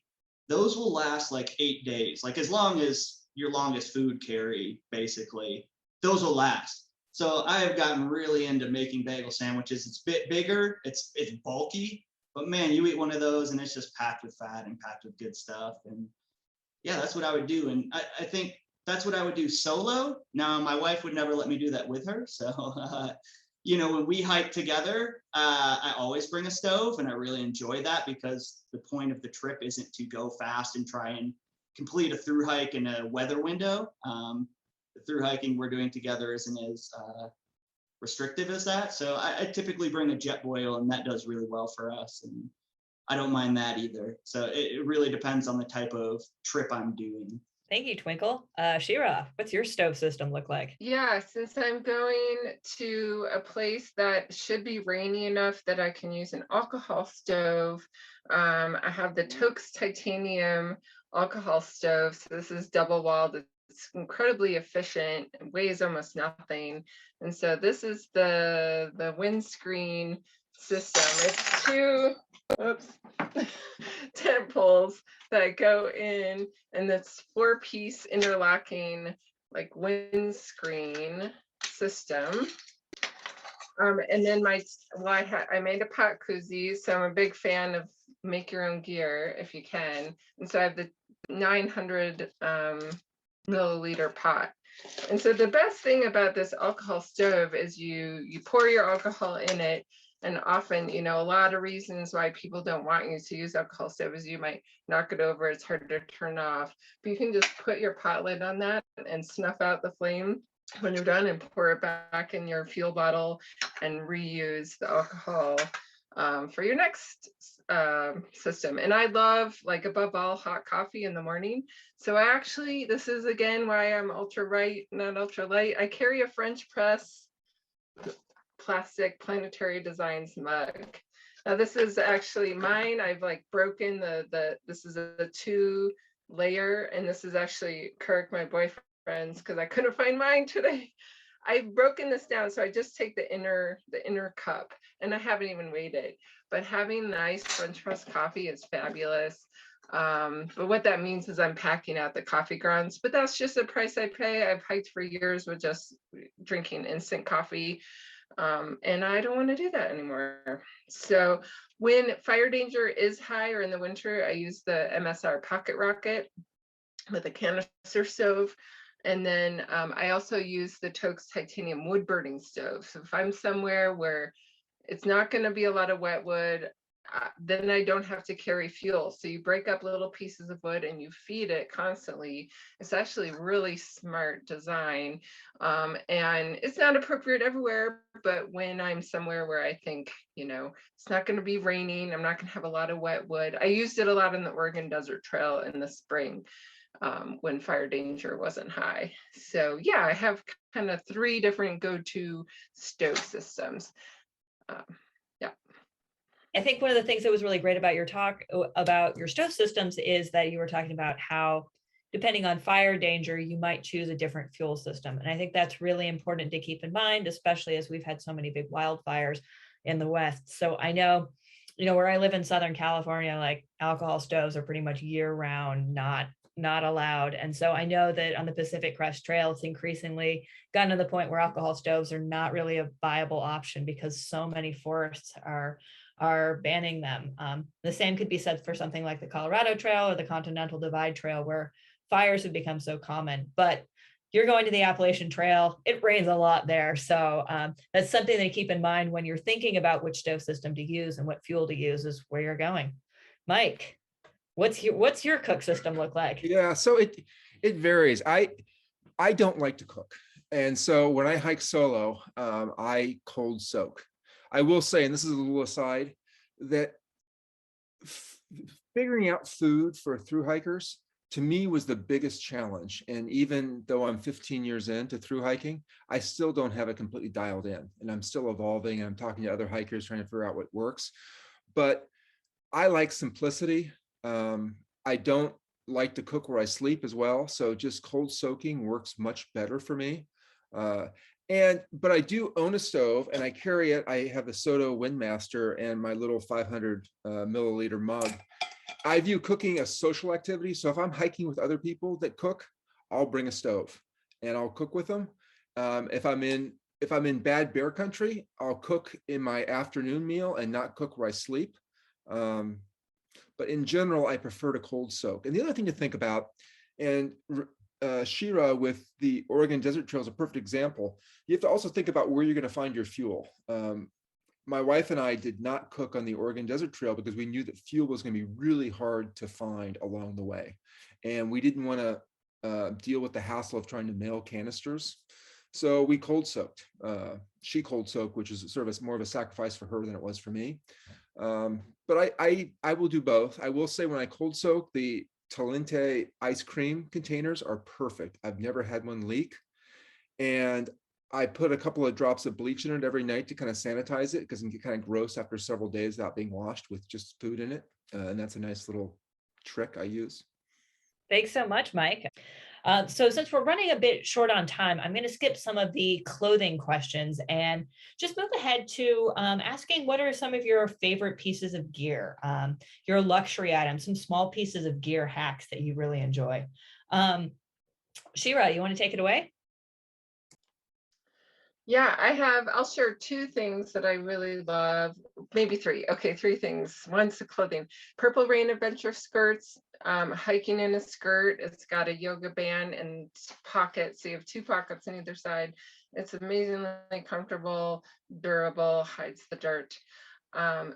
Those will last like 8 days, like as long as your longest food carry, basically, those will last. So I have gotten really into making bagel sandwiches. It's a bit bigger, it's bulky, but man, you eat one of those and it's just packed with fat and packed with good stuff. And yeah, that's what I would do. And I think that's what I would do solo. Now, my wife would never let me do that with her. So, when we hike together, I always bring a stove, and I really enjoy that because the point of the trip isn't to go fast and try and complete a through hike in a weather window. The through hiking we're doing together isn't as restrictive as that. So I typically bring a jet boil, and that does really well for us. And I don't mind that either. So it really depends on the type of trip I'm doing. Thank you, Twinkle. Shira, what's your stove system look like? Yeah, since I'm going to a place that should be rainy enough that I can use an alcohol stove, I have the Toaks titanium alcohol stove. So this is double walled. It's incredibly efficient. It weighs almost nothing. And so this is the windscreen system. It's two tent poles that go in, and that's 4-piece interlocking like windscreen system. And then I made a pot koozie, so I'm a big fan of make your own gear if you can. And so I have the 900 milliliter pot. And so the best thing about this alcohol stove is you pour your alcohol in it. And often, a lot of reasons why people don't want you to use alcohol stove is you might knock it over, it's hard to turn off. But you can just put your pot lid on that and snuff out the flame when you're done and pour it back in your fuel bottle and reuse the alcohol for your next system. And I love, like, above all, hot coffee in the morning. So this is again why I'm ultralight, not ultralight. I carry a French press plastic Planetary Designs mug. Now this is actually mine. I've broken this is a 2-layer, and this is actually Kirk, my boyfriend's, because I couldn't find mine today. I've broken this down, so I just take the inner cup, and I haven't even weighed it. But having nice French press coffee is fabulous. But what that means is I'm packing out the coffee grounds, but that's just the price I pay. I've hiked for years with just drinking instant coffee. And I don't want to do that anymore. So when fire danger is high or in the winter, I use the MSR Pocket Rocket with a canister stove. And then I also use the Toaks titanium wood burning stove. So if I'm somewhere where it's not going to be a lot of wet wood, then I don't have to carry fuel. So you break up little pieces of wood and you feed it constantly. It's actually really smart design. And it's not appropriate everywhere, but when I'm somewhere where I think, it's not going to be raining, I'm not going to have a lot of wet wood. I used it a lot in the Oregon Desert Trail in the spring when fire danger wasn't high. So yeah, I have kind of 3 different go-to stove systems. I think one of the things that was really great about your talk about your stove systems is that you were talking about how, depending on fire danger, you might choose a different fuel system. And I think that's really important to keep in mind, especially as we've had so many big wildfires in the West. So I know, where I live in Southern California, like, alcohol stoves are pretty much year round, not allowed. And so I know that on the Pacific Crest Trail, it's increasingly gotten to the point where alcohol stoves are not really a viable option because so many forests are banning them. The same could be said for something like the Colorado Trail or the Continental Divide Trail, where fires have become so common. But you're going to the Appalachian Trail. It rains a lot there. So that's something to keep in mind when you're thinking about which stove system to use and what fuel to use is where you're going. Mike, what's your cook system look like? Yeah, so it varies. I don't like to cook. And so when I hike solo, I cold soak. I will say, and this is a little aside, that figuring out food for thru hikers to me was the biggest challenge. And even though I'm 15 years into thru hiking, I still don't have it completely dialed in. And I'm still evolving. And I'm talking to other hikers trying to figure out what works. But I like simplicity. I don't like to cook where I sleep as well. So just cold soaking works much better for me. But I do own a stove and I carry it. I have a Soto Windmaster and my little 500 milliliter mug. I view cooking as social activity. So if I'm hiking with other people that cook, I'll bring a stove and I'll cook with them. If I'm in bad bear country, I'll cook in my afternoon meal and not cook where I sleep. But in general, I prefer to cold soak. And the other thing to think about, and Shira with the Oregon Desert Trail is a perfect example. You have to also think about where you're going to find your fuel. My wife and I did not cook on the Oregon Desert Trail because we knew that fuel was going to be really hard to find along the way. And we didn't want to deal with the hassle of trying to mail canisters. So we cold soaked. She cold soaked, which is sort of more of a sacrifice for her than it was for me. But I will do both. I will say when I cold soak, the Talente ice cream containers are perfect. I've never had one leak. And I put a couple of drops of bleach in it every night to kind of sanitize it because it can get kind of gross after several days without being washed with just food in it. And that's a nice little trick I use. Thanks so much, Mike. So since we're running a bit short on time, I'm going to skip some of the clothing questions and just move ahead to asking what are some of your favorite pieces of gear, your luxury items, some small pieces of gear hacks that you really enjoy. Shira, you want to take it away? Yeah, I'll share two things that I really love, maybe three. Okay, three things. One's the clothing. Purple Rain Adventure skirts, hiking in a skirt. It's got a yoga band and pockets. So you have two pockets on either side. It's amazingly comfortable, durable, hides the dirt.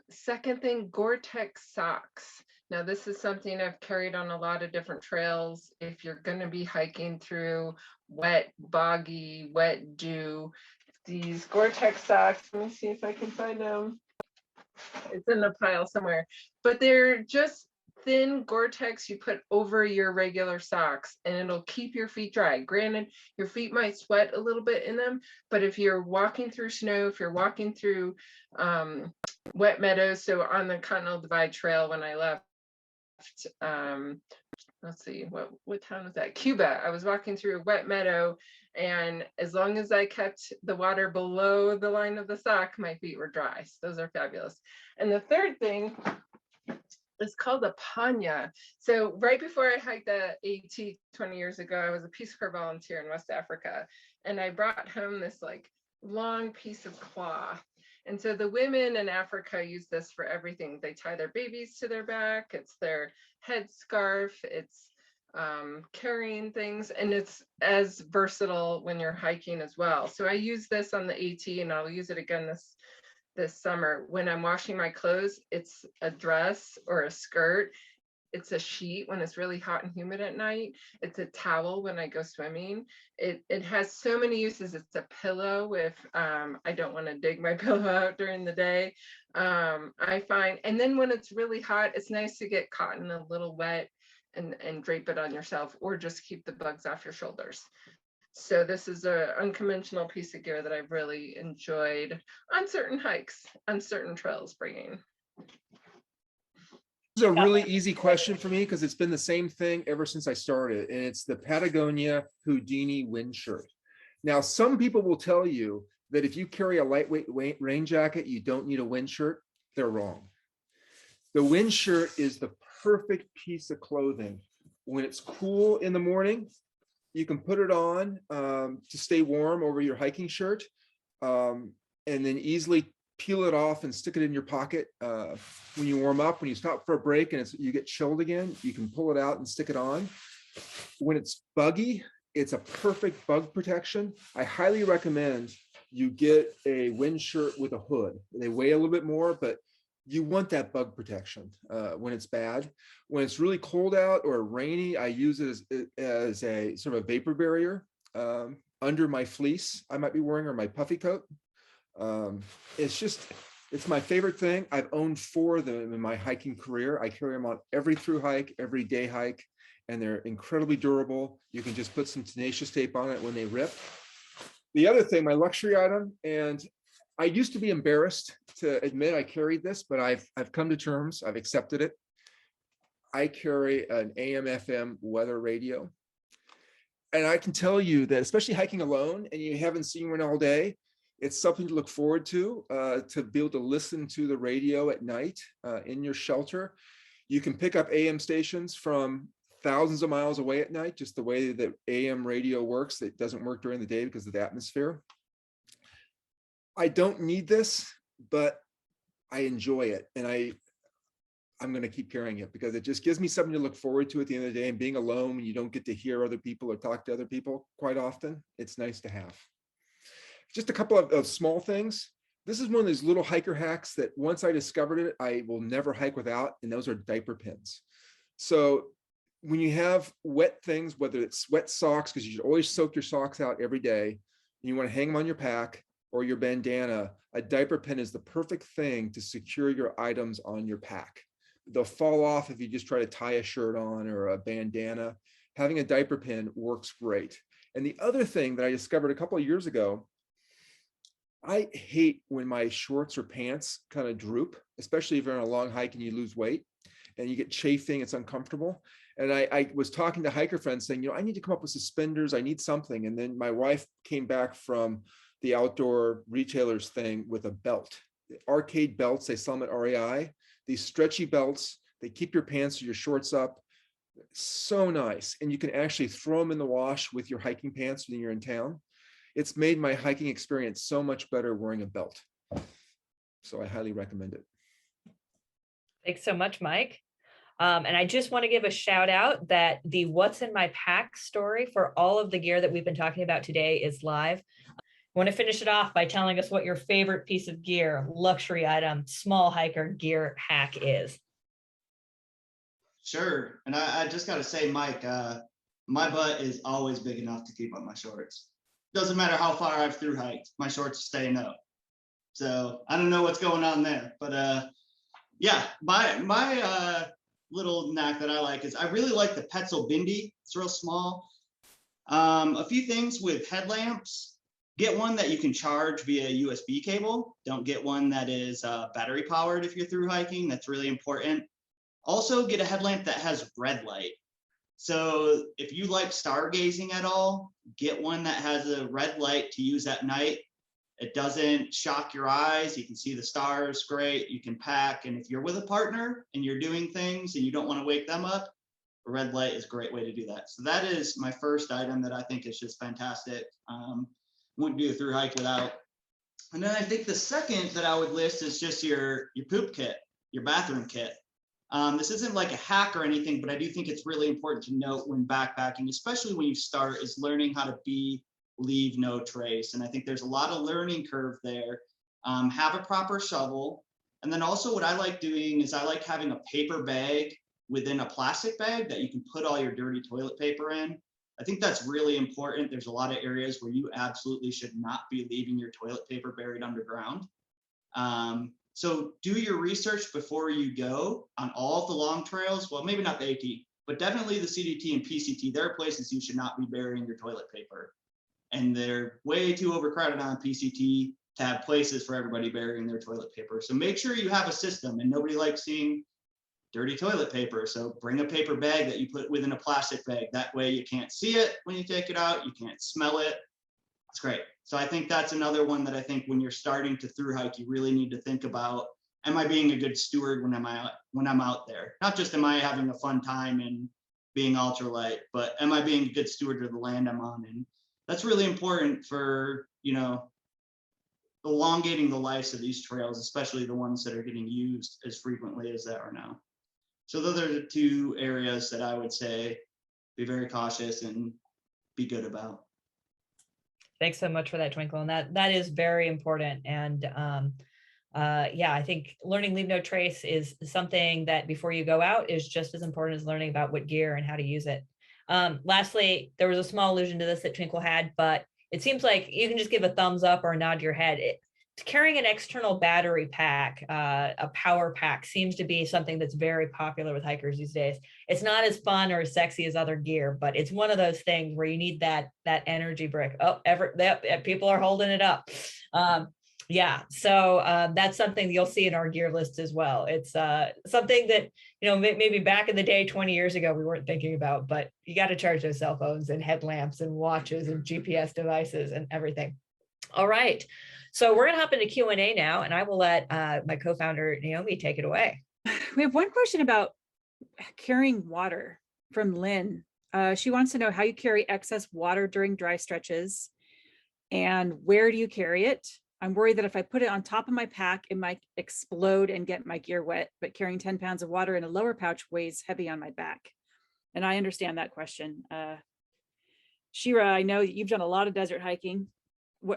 Second thing, Gore-Tex socks. Now, this is something I've carried on a lot of different trails. If you're going to be hiking through wet, boggy, wet dew, these Gore-Tex socks, let me see if I can find them. It's in the pile somewhere, but they're just thin Gore-Tex you put over your regular socks and it'll keep your feet dry. Granted, your feet might sweat a little bit in them, but if you're walking through snow, if you're walking through wet meadows, so on the Continental Divide Trail when I left, let's see, what town was that? Cuba. I was walking through a wet meadow, and as long as I kept the water below the line of the sock, my feet were dry. So those are fabulous. And the third thing is called a panya. So right before I hiked the AT 20 years ago, I was a Peace Corps volunteer in West Africa, and I brought home this like long piece of cloth. And so the women in Africa use this for everything. They tie their babies to their back. It's their headscarf. It's carrying things, and it's as versatile when you're hiking as well. So I use this on the AT, and I'll use it again this summer. When I'm washing my clothes, it's a dress or a skirt. It's a sheet when it's really hot and humid at night. It's a towel when I go swimming. It has so many uses. It's a pillow if I don't want to dig my pillow out during the day. I find, and then when it's really hot, it's nice to get cotton a little wet and drape it on yourself, or just keep the bugs off your shoulders. So this is an unconventional piece of gear that I've really enjoyed on certain hikes, on certain trails bringing. This is a really easy question for me because it's been the same thing ever since I started, and it's the Patagonia Houdini wind shirt. Now, some people will tell you that if you carry a lightweight rain jacket, you don't need a wind shirt. They're wrong. The wind shirt is the perfect piece of clothing. When it's cool in the morning, you can put it on to stay warm over your hiking shirt, and then easily peel it off and stick it in your pocket when you warm up. When you stop for a break and you get chilled again, you can pull it out and stick it on. When it's buggy, It's a perfect bug protection. I highly recommend you get a wind shirt with a hood. They weigh a little bit more, but you want that bug protection when it's bad. When it's really cold out or rainy, I use it as a sort of a vapor barrier under my fleece I might be wearing, or my puffy coat. It's my favorite thing. I've owned 4 of them in my hiking career. I carry them on every through hike, every day hike, and they're incredibly durable. You can just put some tenacious tape on it when they rip. The other thing, my luxury item, and I used to be embarrassed to admit I carried this, but I've come to terms, I've accepted it. I carry an AM/FM weather radio. And I can tell you that, especially hiking alone and you haven't seen one all day, it's something to look forward to be able to listen to the radio at night in your shelter. You can pick up AM stations from thousands of miles away at night, just the way that AM radio works. It doesn't work during the day because of the atmosphere. I don't need this, but I enjoy it. And I'm going to keep carrying it because it just gives me something to look forward to at the end of the day. And being alone when you don't get to hear other people or talk to other people quite often, it's nice to have. Just a couple of small things. This is one of those little hiker hacks that once I discovered it, I will never hike without, and those are diaper pins. So when you have wet things, whether it's wet socks, because you should always soak your socks out every day, and you want to hang them on your pack or your bandana, a diaper pin is the perfect thing to secure your items on your pack. They'll fall off if you just try to tie a shirt on or a bandana. Having a diaper pin works great. And the other thing that I discovered a couple of years ago, I hate when my shorts or pants kind of droop, especially if you're on a long hike and you lose weight and you get chafing, it's uncomfortable. And I was talking to hiker friends saying, I need to come up with suspenders, I need something. And then my wife came back from the outdoor retailers thing with a belt. The arcade belts, they sell them at REI. These stretchy belts, they keep your pants or your shorts up. So nice. And you can actually throw them in the wash with your hiking pants when you're in town. It's made my hiking experience so much better wearing a belt. So I highly recommend it. Thanks so much, Mike. And I just want to give a shout out that the What's in My Pack story for all of the gear that we've been talking about today is live. I want to finish it off by telling us what your favorite piece of gear, luxury item, small hiker gear hack is. Sure. And I just got to say, Mike, my butt is always big enough to keep on my shorts. Doesn't matter how far I've through hiked, my shorts are staying up. So I don't know what's going on there, but yeah, my little knack that I like is I really like the Petzl Bindi. It's real small. A few things with headlamps. Get one that you can charge via USB cable. Don't get one that is battery powered if you're through hiking. That's really important. Also get a headlamp that has red light. So if you like stargazing at all, get one that has a red light to use at night. It doesn't shock your eyes. You can see the stars great. You can pack. And if you're with a partner and you're doing things and you don't want to wake them up, a red light is a great way to do that. So that is my first item that I think is just fantastic. Wouldn't do a through hike without. And then I think the second that I would list is just your poop kit, your bathroom kit. This isn't like a hack or anything, but I do think it's really important to note when backpacking, especially when you start, is learning how to leave no trace. And I think there's a lot of learning curve there. Have a proper shovel. And then also what I like doing is I like having a paper bag within a plastic bag that you can put all your dirty toilet paper in. I think that's really important. There's a lot of areas where you absolutely should not be leaving your toilet paper buried underground. So do your research before you go on all of the long trails. Well, maybe not the AT, but definitely the CDT and PCT. There are places you should not be burying your toilet paper. And they're way too overcrowded on PCT to have places for everybody burying their toilet paper. So make sure you have a system, and nobody likes seeing dirty toilet paper. So bring a paper bag that you put within a plastic bag. That way you can't see it when you take it out. You can't smell it. It's great. So I think that's another one that I think when you're starting to through hike, you really need to think about, am I being a good steward when I'm out there? Not just am I having a fun time and being ultralight, but am I being a good steward of the land I'm on? And that's really important for, elongating the lives of these trails, especially the ones that are getting used as frequently as they are now. So those are the two areas that I would say be very cautious and be good about. Thanks so much for that, Twinkle. And that is very important. And yeah, I think learning leave no trace is something that before you go out is just as important as learning about what gear and how to use it. Lastly, there was a small allusion to this that Twinkle had, but it seems like you can just give a thumbs up or nod your head. Carrying an external battery pack, a power pack, seems to be something that's very popular with hikers these days. It's not as fun or as sexy as other gear, but it's one of those things where you need that energy brick. Oh, people are holding it up. Yeah, so that's something you'll see in our gear list as well. It's something that, maybe back in the day, 20 years ago, we weren't thinking about, but you got to charge those cell phones and headlamps and watches and GPS devices and everything. All right. So we're going to hop into Q&A now, and I will let my co-founder, Naomi, take it away. We have one question about carrying water from Lynn. She wants to know how you carry excess water during dry stretches and where do you carry it? I'm worried that if I put it on top of my pack, it might explode and get my gear wet, but carrying 10 pounds of water in a lower pouch weighs heavy on my back. And I understand that question. Shira, I know you've done a lot of desert hiking.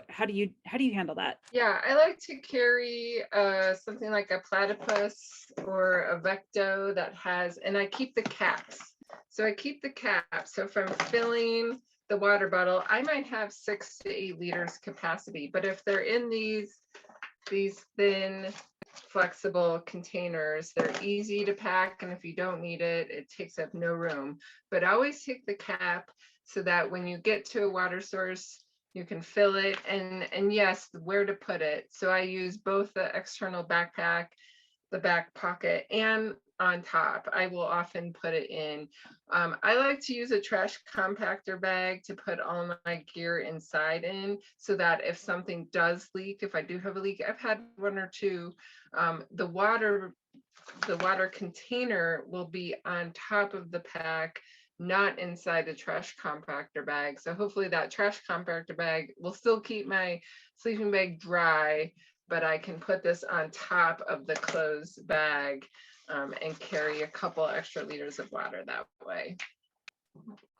How do you handle that? Yeah, I like to carry something like a platypus or a Vecto that has, and I keep the caps. So I keep the caps. So if I'm filling the water bottle, I might have 6 to 8 liters capacity, but if they're in these thin, flexible containers, they're easy to pack, and if you don't need it, it takes up no room. But I always take the cap so that when you get to a water source, you can fill it, and yes, where to put it. So I use both the external backpack, the back pocket, and on top. I will often put it in. I like to use a trash compactor bag to put all my gear inside in, so that if something does leak, if I do have a leak, I've had 1 or 2, the water container will be on top of the pack, not inside the trash compactor bag. So hopefully that trash compactor bag will still keep my sleeping bag dry, but I can put this on top of the closed bag and carry a couple extra liters of water that way.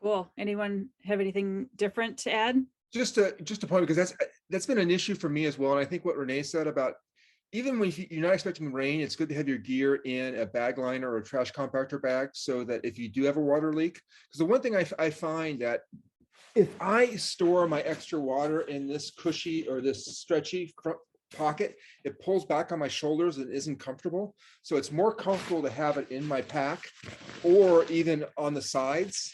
Cool. Anyone have anything different to add? Just a point, because that's been an issue for me as well. And I think what Renee said about, even when you're not expecting rain, it's good to have your gear in a bag liner or a trash compactor bag, so that if you do have a water leak, because the one thing I find that if I store my extra water in this cushy or this stretchy front pocket, it pulls back on my shoulders and isn't comfortable. So it's more comfortable to have it in my pack or even on the sides.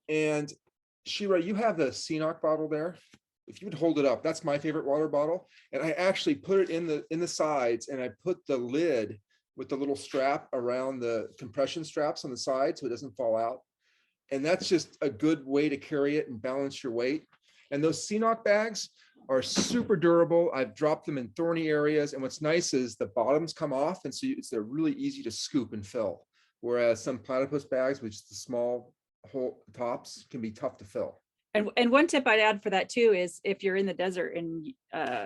And Shira, you have the CNOC bottle there. If you would hold it up, that's my favorite water bottle. And I actually put it in the sides, and I put the lid with the little strap around the compression straps on the side so it doesn't fall out. And that's just a good way to carry it and balance your weight. And those CNOC bags are super durable. I've dropped them in thorny areas. And what's nice is the bottoms come off, and so they're really easy to scoop and fill. Whereas some platypus bags, which is the small hole tops, can be tough to fill. And one tip I'd add for that too is if you're in the desert and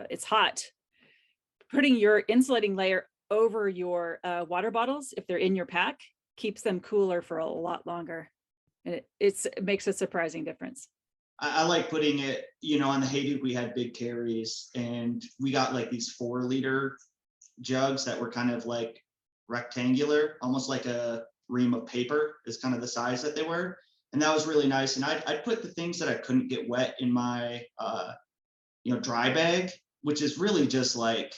it's hot, putting your insulating layer over your water bottles, if they're in your pack, keeps them cooler for a lot longer. And it makes a surprising difference. I like putting it, on the Hey Dude, we had big carries, and we got like these 4-liter jugs that were kind of like rectangular, almost like a ream of paper is kind of the size that they were. And that was really nice. And I'd put the things that I couldn't get wet in my, dry bag, which is really just like,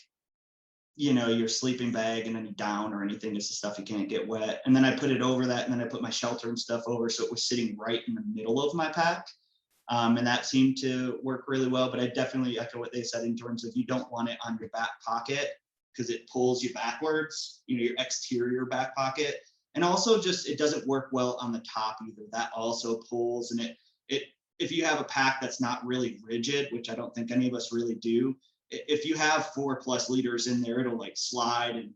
your sleeping bag and any down or anything is the stuff you can't get wet. And then I put it over that, and then I put my shelter and stuff over, so it was sitting right in the middle of my pack. And that seemed to work really well. But I definitely echo what they said in terms of, you don't want it on your back pocket because it pulls you backwards, your exterior back pocket. And also just, it doesn't work well on the top either. That also pulls, and if you have a pack that's not really rigid, which I don't think any of us really do, if you have 4+ liters in there, it'll like slide and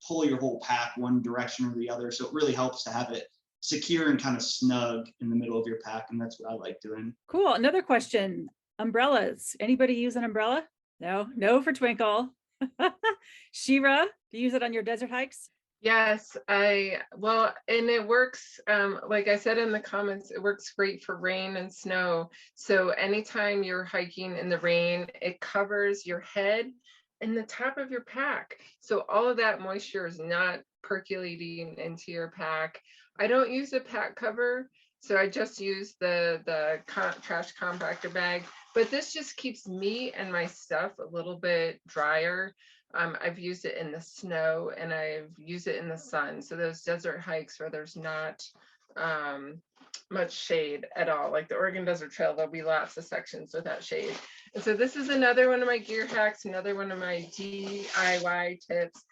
pull your whole pack one direction or the other. So it really helps to have it secure and kind of snug in the middle of your pack. And that's what I like doing. Cool. Another question. Umbrellas. Anybody use an umbrella? No for Twinkle. Shira, do you use it on your desert hikes? Yes, well, and it works, like I said in the comments, it works great for rain and snow. So anytime you're hiking in the rain, it covers your head and the top of your pack. So all of that moisture is not percolating into your pack. I don't use a pack cover, so I just use the trash compactor bag, but this just keeps me and my stuff a little bit drier. I've used it in the snow and I've used it in the sun. So those desert hikes where there's not much shade at all, like the Oregon Desert Trail, there'll be lots of sections without shade. And so this is another one of my gear hacks, another one of my DIY tips.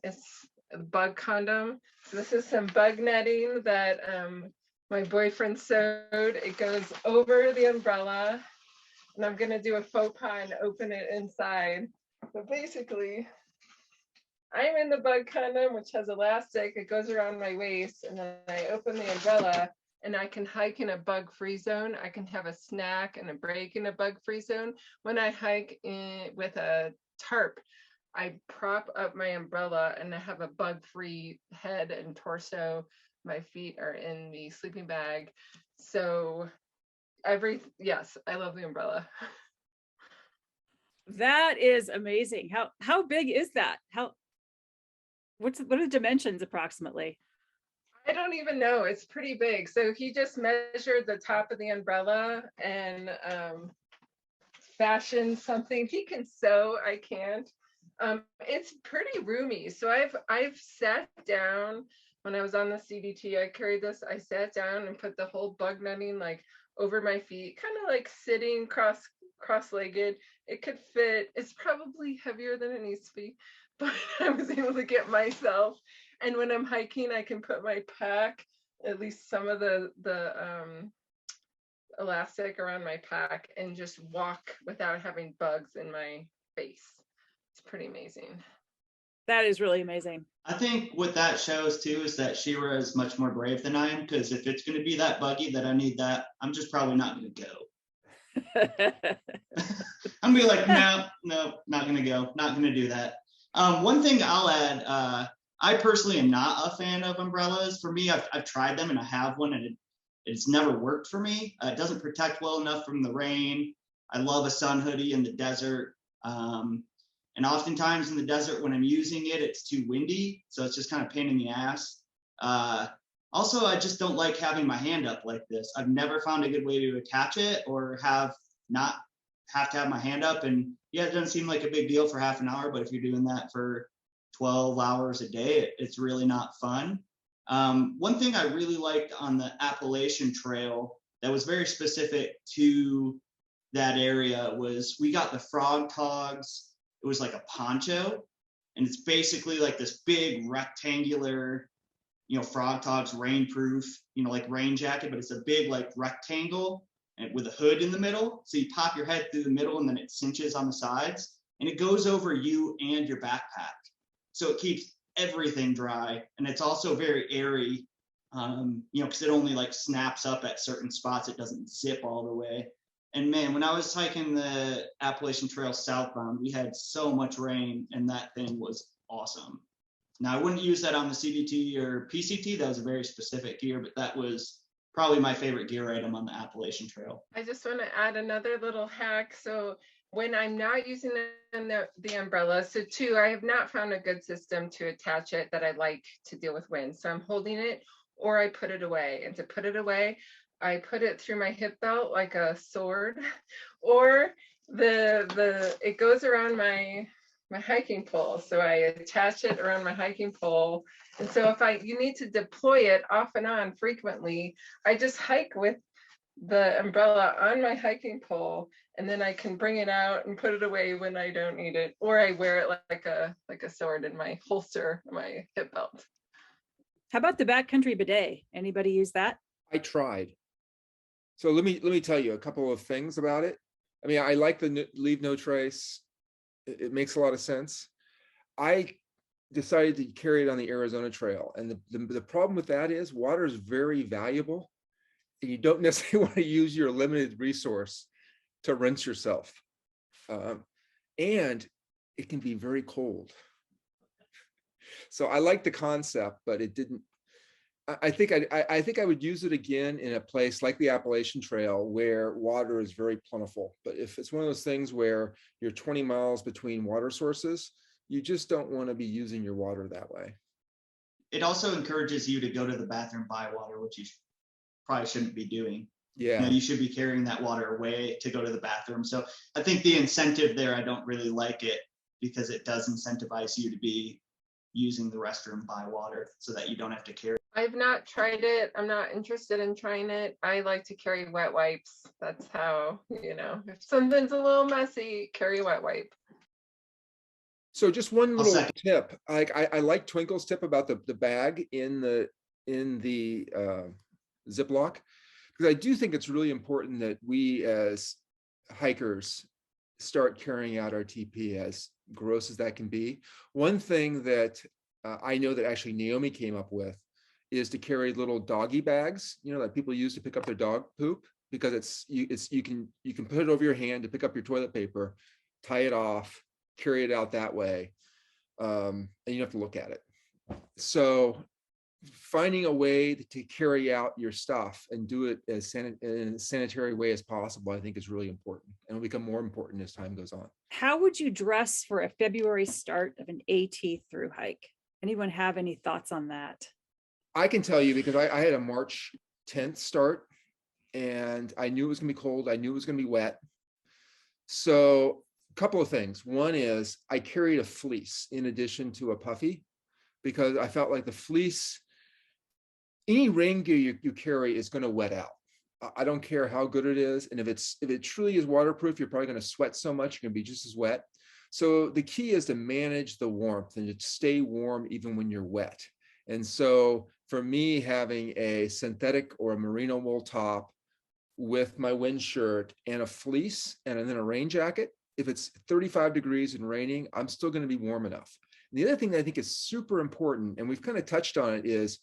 It's a bug condom. So this is some bug netting that my boyfriend sewed. It goes over the umbrella, and I'm gonna do a faux pas and open it inside. But basically, I'm in the bug condom, which has elastic. It goes around my waist, and then I open the umbrella, and I can hike in a bug-free zone. I can have a snack and a break in a bug-free zone. When I hike in with a tarp, I prop up my umbrella, and I have a bug-free head and torso. My feet are in the sleeping bag. So yes, I love the umbrella. That is amazing. How big is that? What are the dimensions approximately? I don't even know. It's pretty big. So he just measured the top of the umbrella and fashioned something. He can sew, I can't. It's pretty roomy. So I've sat down when I was on the CDT. I carried this. I sat down and put the whole bug netting like over my feet, kind of like sitting cross-legged. It could fit. It's probably heavier than it needs to be, but I was able to get myself. And when I'm hiking, I can put my pack, at least some of the elastic around my pack, and just walk without having bugs in my face. It's pretty amazing. That is really amazing. I think what that shows too is that Shira is much more brave than I am, because if it's going to be that buggy that I need that, I'm just probably not going to go. I'm gonna be like, no, not gonna go, not gonna do that. One thing I'll add, I personally am not a fan of umbrellas. For me, I've tried them and I have one, and it's never worked for me. It doesn't protect well enough from the rain. I love a sun hoodie in the desert. And oftentimes in the desert when I'm using it, it's too windy. So it's just kind of pain in the ass. Also, I just don't like having my hand up like this. I've never found a good way to attach it or not have to have my hand up. And yeah, it doesn't seem like a big deal for half an hour, but if you're doing that for 12 hours a day, it's really not fun. One thing I really liked on the Appalachian Trail that was very specific to that area was we got the frog togs. It was like a poncho, and it's basically like this big rectangular, frog togs, rainproof, like rain jacket, but it's a big like rectangle and with a hood in the middle. So you pop your head through the middle and then it cinches on the sides, and it goes over you and your backpack. So it keeps everything dry, and it's also very airy, because it only like snaps up at certain spots. It doesn't zip all the way. And man, when I was hiking the Appalachian Trail southbound, we had so much rain, and that thing was awesome. Now, I wouldn't use that on the CDT or PCT. That was a very specific gear, but that was probably my favorite gear item on the Appalachian Trail. I just want to add another little hack. So when I'm not using the umbrella, so too, I have not found a good system to attach it that I like to deal with wind. So I'm holding it, or I put it away. And to put it away, I put it through my hip belt like a sword, or it goes around my hiking pole. So I attach it around my hiking pole. And so if you need to deploy it off and on frequently, I just hike with the umbrella on my hiking pole, and then I can bring it out and put it away when I don't need it, or I wear it like a sword in my holster, my hip belt. How about the backcountry bidet? Anybody use that? I tried. So let me tell you a couple of things about it. I mean, I like the leave no trace. It makes a lot of sense. I decided to carry it on the Arizona Trail, and the problem with that is water is very valuable, and you don't necessarily want to use your limited resource to rinse yourself, and it can be very cold. So I like the concept, but it didn't. I think I think I would use it again in a place like the Appalachian Trail where water is very plentiful. But if it's one of those things where you're 20 miles between water sources, you just don't want to be using your water that way. It also encourages you to go to the bathroom by water, which you probably shouldn't be doing. Yeah. You should be carrying that water away to go to the bathroom. So I think the incentive there, I don't really like it because it does incentivize you to be using the restroom by water so that you don't have to carry. I've not tried it. I'm not interested in trying it. I like to carry wet wipes. That's how, if something's a little messy, carry a wet wipe. So just one little second. tip. I like Twinkle's tip about the bag in the Ziploc, because I do think it's really important that we as hikers start carrying out our TP, as gross as that can be. One thing that I know that actually Naomi came up with is to carry little doggy bags, that people use to pick up their dog poop, because you can put it over your hand to pick up your toilet paper, tie it off, carry it out that way, and you don't have to look at it. So finding a way to carry out your stuff and do it as in a sanitary way as possible, I think is really important, and will become more important as time goes on. How would you dress for a February start of an AT through hike? Anyone have any thoughts on that? I can tell you, because I had a March 10th start, and I knew it was gonna be cold. I knew it was gonna be wet. So a couple of things. One is I carried a fleece in addition to a puffy, because I felt like the fleece, any rain gear you carry is gonna wet out. I don't care how good it is. And if it truly is waterproof, you're probably gonna sweat so much, you're gonna be just as wet. So the key is to manage the warmth and to stay warm even when you're wet. And so for me, having a synthetic or a merino wool top with my wind shirt and a fleece and then a rain jacket, if it's 35 degrees and raining, I'm still going to be warm enough. And the other thing that I think is super important, and we've kind of touched on it, is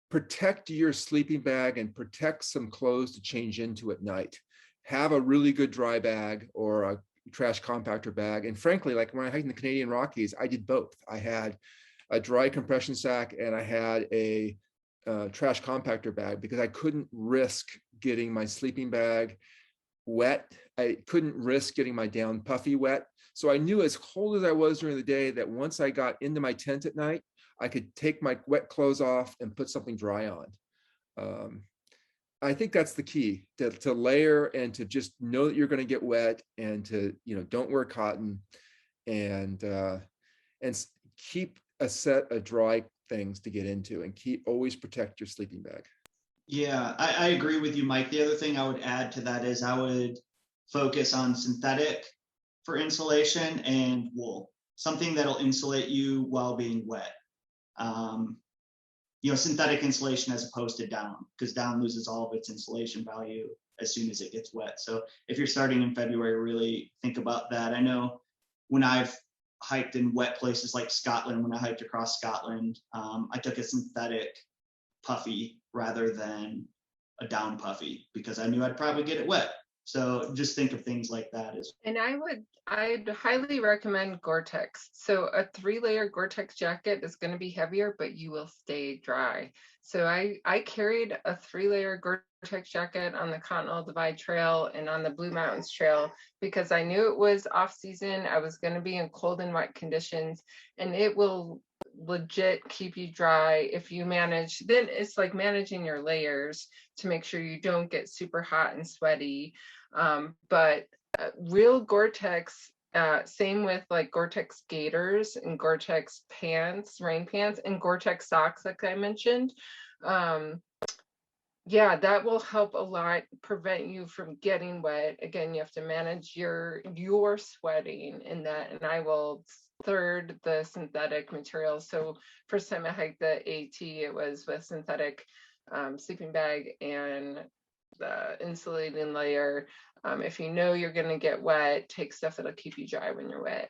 protect your sleeping bag and protect some clothes to change into at night. Have a really good dry bag or a trash compactor bag. And frankly, like when I hiked in the Canadian Rockies, I did both. I had a dry compression sack and I had a trash compactor bag, because I couldn't risk getting my sleeping bag wet. I couldn't risk getting my down puffy wet. So I knew, as cold as I was during the day, that once I got into my tent at night, I could take my wet clothes off and put something dry on. I think that's the key, to layer and to just know that you're going to get wet, and to, don't wear cotton, and keep a set of dry things to get into, and always protect your sleeping bag. Yeah, I agree with you, Mike. The other thing I would add to that is I would focus on synthetic for insulation and wool, something that'll insulate you while being wet. Synthetic insulation as opposed to down, because down loses all of its insulation value as soon as it gets wet. So if you're starting in February, really think about that. I know when I've hiked in wet places like Scotland, when I hiked across Scotland, I took a synthetic puffy rather than a down puffy, because I knew I'd probably get it wet. So just think of things like that. And I'd highly recommend Gore-Tex. So a 3-layer Gore-Tex jacket is going to be heavier, but you will stay dry. So I carried a 3-layer Gore-Tex jacket on the Continental Divide Trail and on the Blue Mountains Trail, because I knew it was off season. I was going to be in cold and wet conditions, and it will legit keep you dry if you manage. Then it's like managing your layers to make sure you don't get super hot and sweaty. But real Gore-Tex, same with like Gore-Tex gaiters and Gore-Tex pants, rain pants, and Gore-Tex socks, like I mentioned. Yeah, that will help a lot prevent you from getting wet. Again, you have to manage your sweating in that, and I will third the synthetic material. So first time I hiked the AT, it was with synthetic sleeping bag and the insulating layer. If you know you're going to get wet, take stuff that'll keep you dry when you're wet.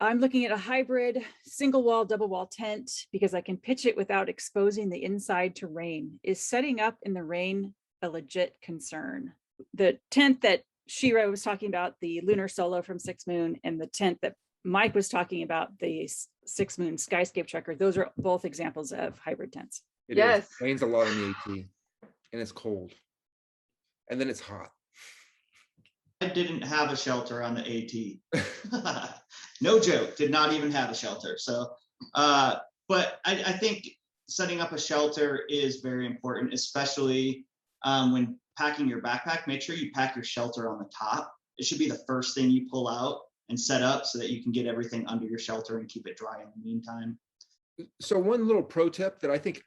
I'm looking at a hybrid single wall, double wall tent, because I can pitch it without exposing the inside to rain. Is setting up in the rain a legit concern? The tent that Shira was talking about, the Lunar Solo from Six Moon, and the tent that Mike was talking about the Six Moon Skyscape Tracker. Those are both examples of hybrid tents. It Yes. is. It rains a lot in the AT, and it's cold, and then it's hot. I didn't have a shelter on the AT. No joke, did not even have a shelter. So, but I think setting up a shelter is very important, especially when packing your backpack. Make sure you pack your shelter on the top. It should be the first thing you pull out and set up so that you can get everything under your shelter and keep it dry in the meantime. So one little pro tip that I think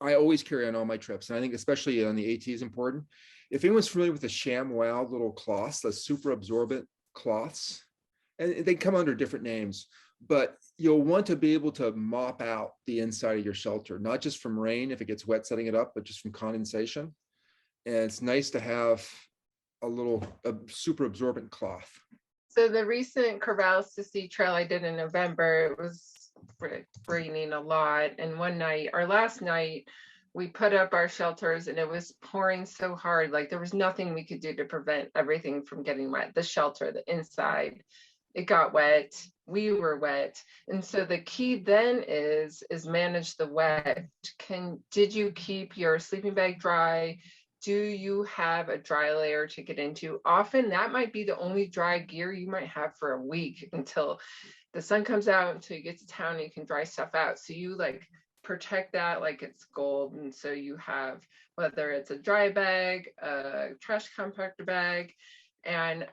I always carry on all my trips, and I think especially on the AT is important. If anyone's familiar with the ShamWow little cloths, the super absorbent cloths, and they come under different names, but you'll want to be able to mop out the inside of your shelter, not just from rain if it gets wet setting it up, but just from condensation. And it's nice to have a super absorbent cloth. So the recent Corvallis to Sea trail I did in November, it was raining a lot. And one night, our last night, we put up our shelters and it was pouring so hard. Like there was nothing we could do to prevent everything from getting wet. The shelter, the inside, it got wet. We were wet. And so the key then is manage the wet. Did you keep your sleeping bag dry? Do you have a dry layer to get into? Often that might be the only dry gear you might have for a week until the sun comes out, until you get to town and you can dry stuff out. So you like protect that like it's gold. And so you have, whether it's a dry bag, a trash compactor bag. And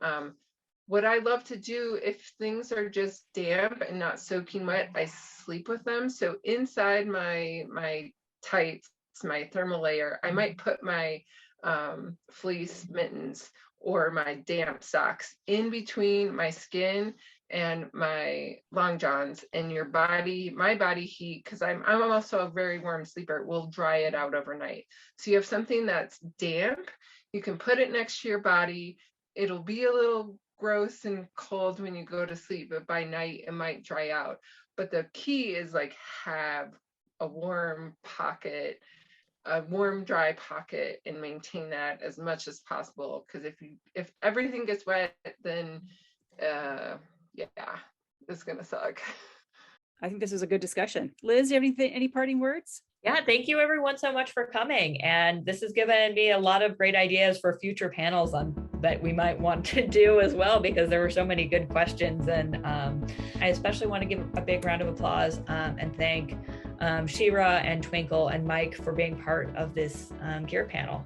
what I love to do if things are just damp and not soaking wet, I sleep with them. So inside my tights, my thermal layer, I might put my fleece mittens or my damp socks in between my skin and my long johns, and my body heat, because I'm also a very warm sleeper, will dry it out overnight. So you have something that's damp, you can put it next to your body. It'll be a little gross and cold when you go to sleep, but by night it might dry out. But the key is like have a warm pocket, a warm dry pocket, and maintain that as much as possible, because if everything gets wet, then yeah, it's gonna suck. I think this is a good discussion. Liz, do you have any parting words? Yeah, thank you everyone so much for coming. And this has given me a lot of great ideas for future panels that we might want to do as well, because there were so many good questions. And I especially want to give a big round of applause and thank Shira and Twinkle and Mike for being part of this gear panel.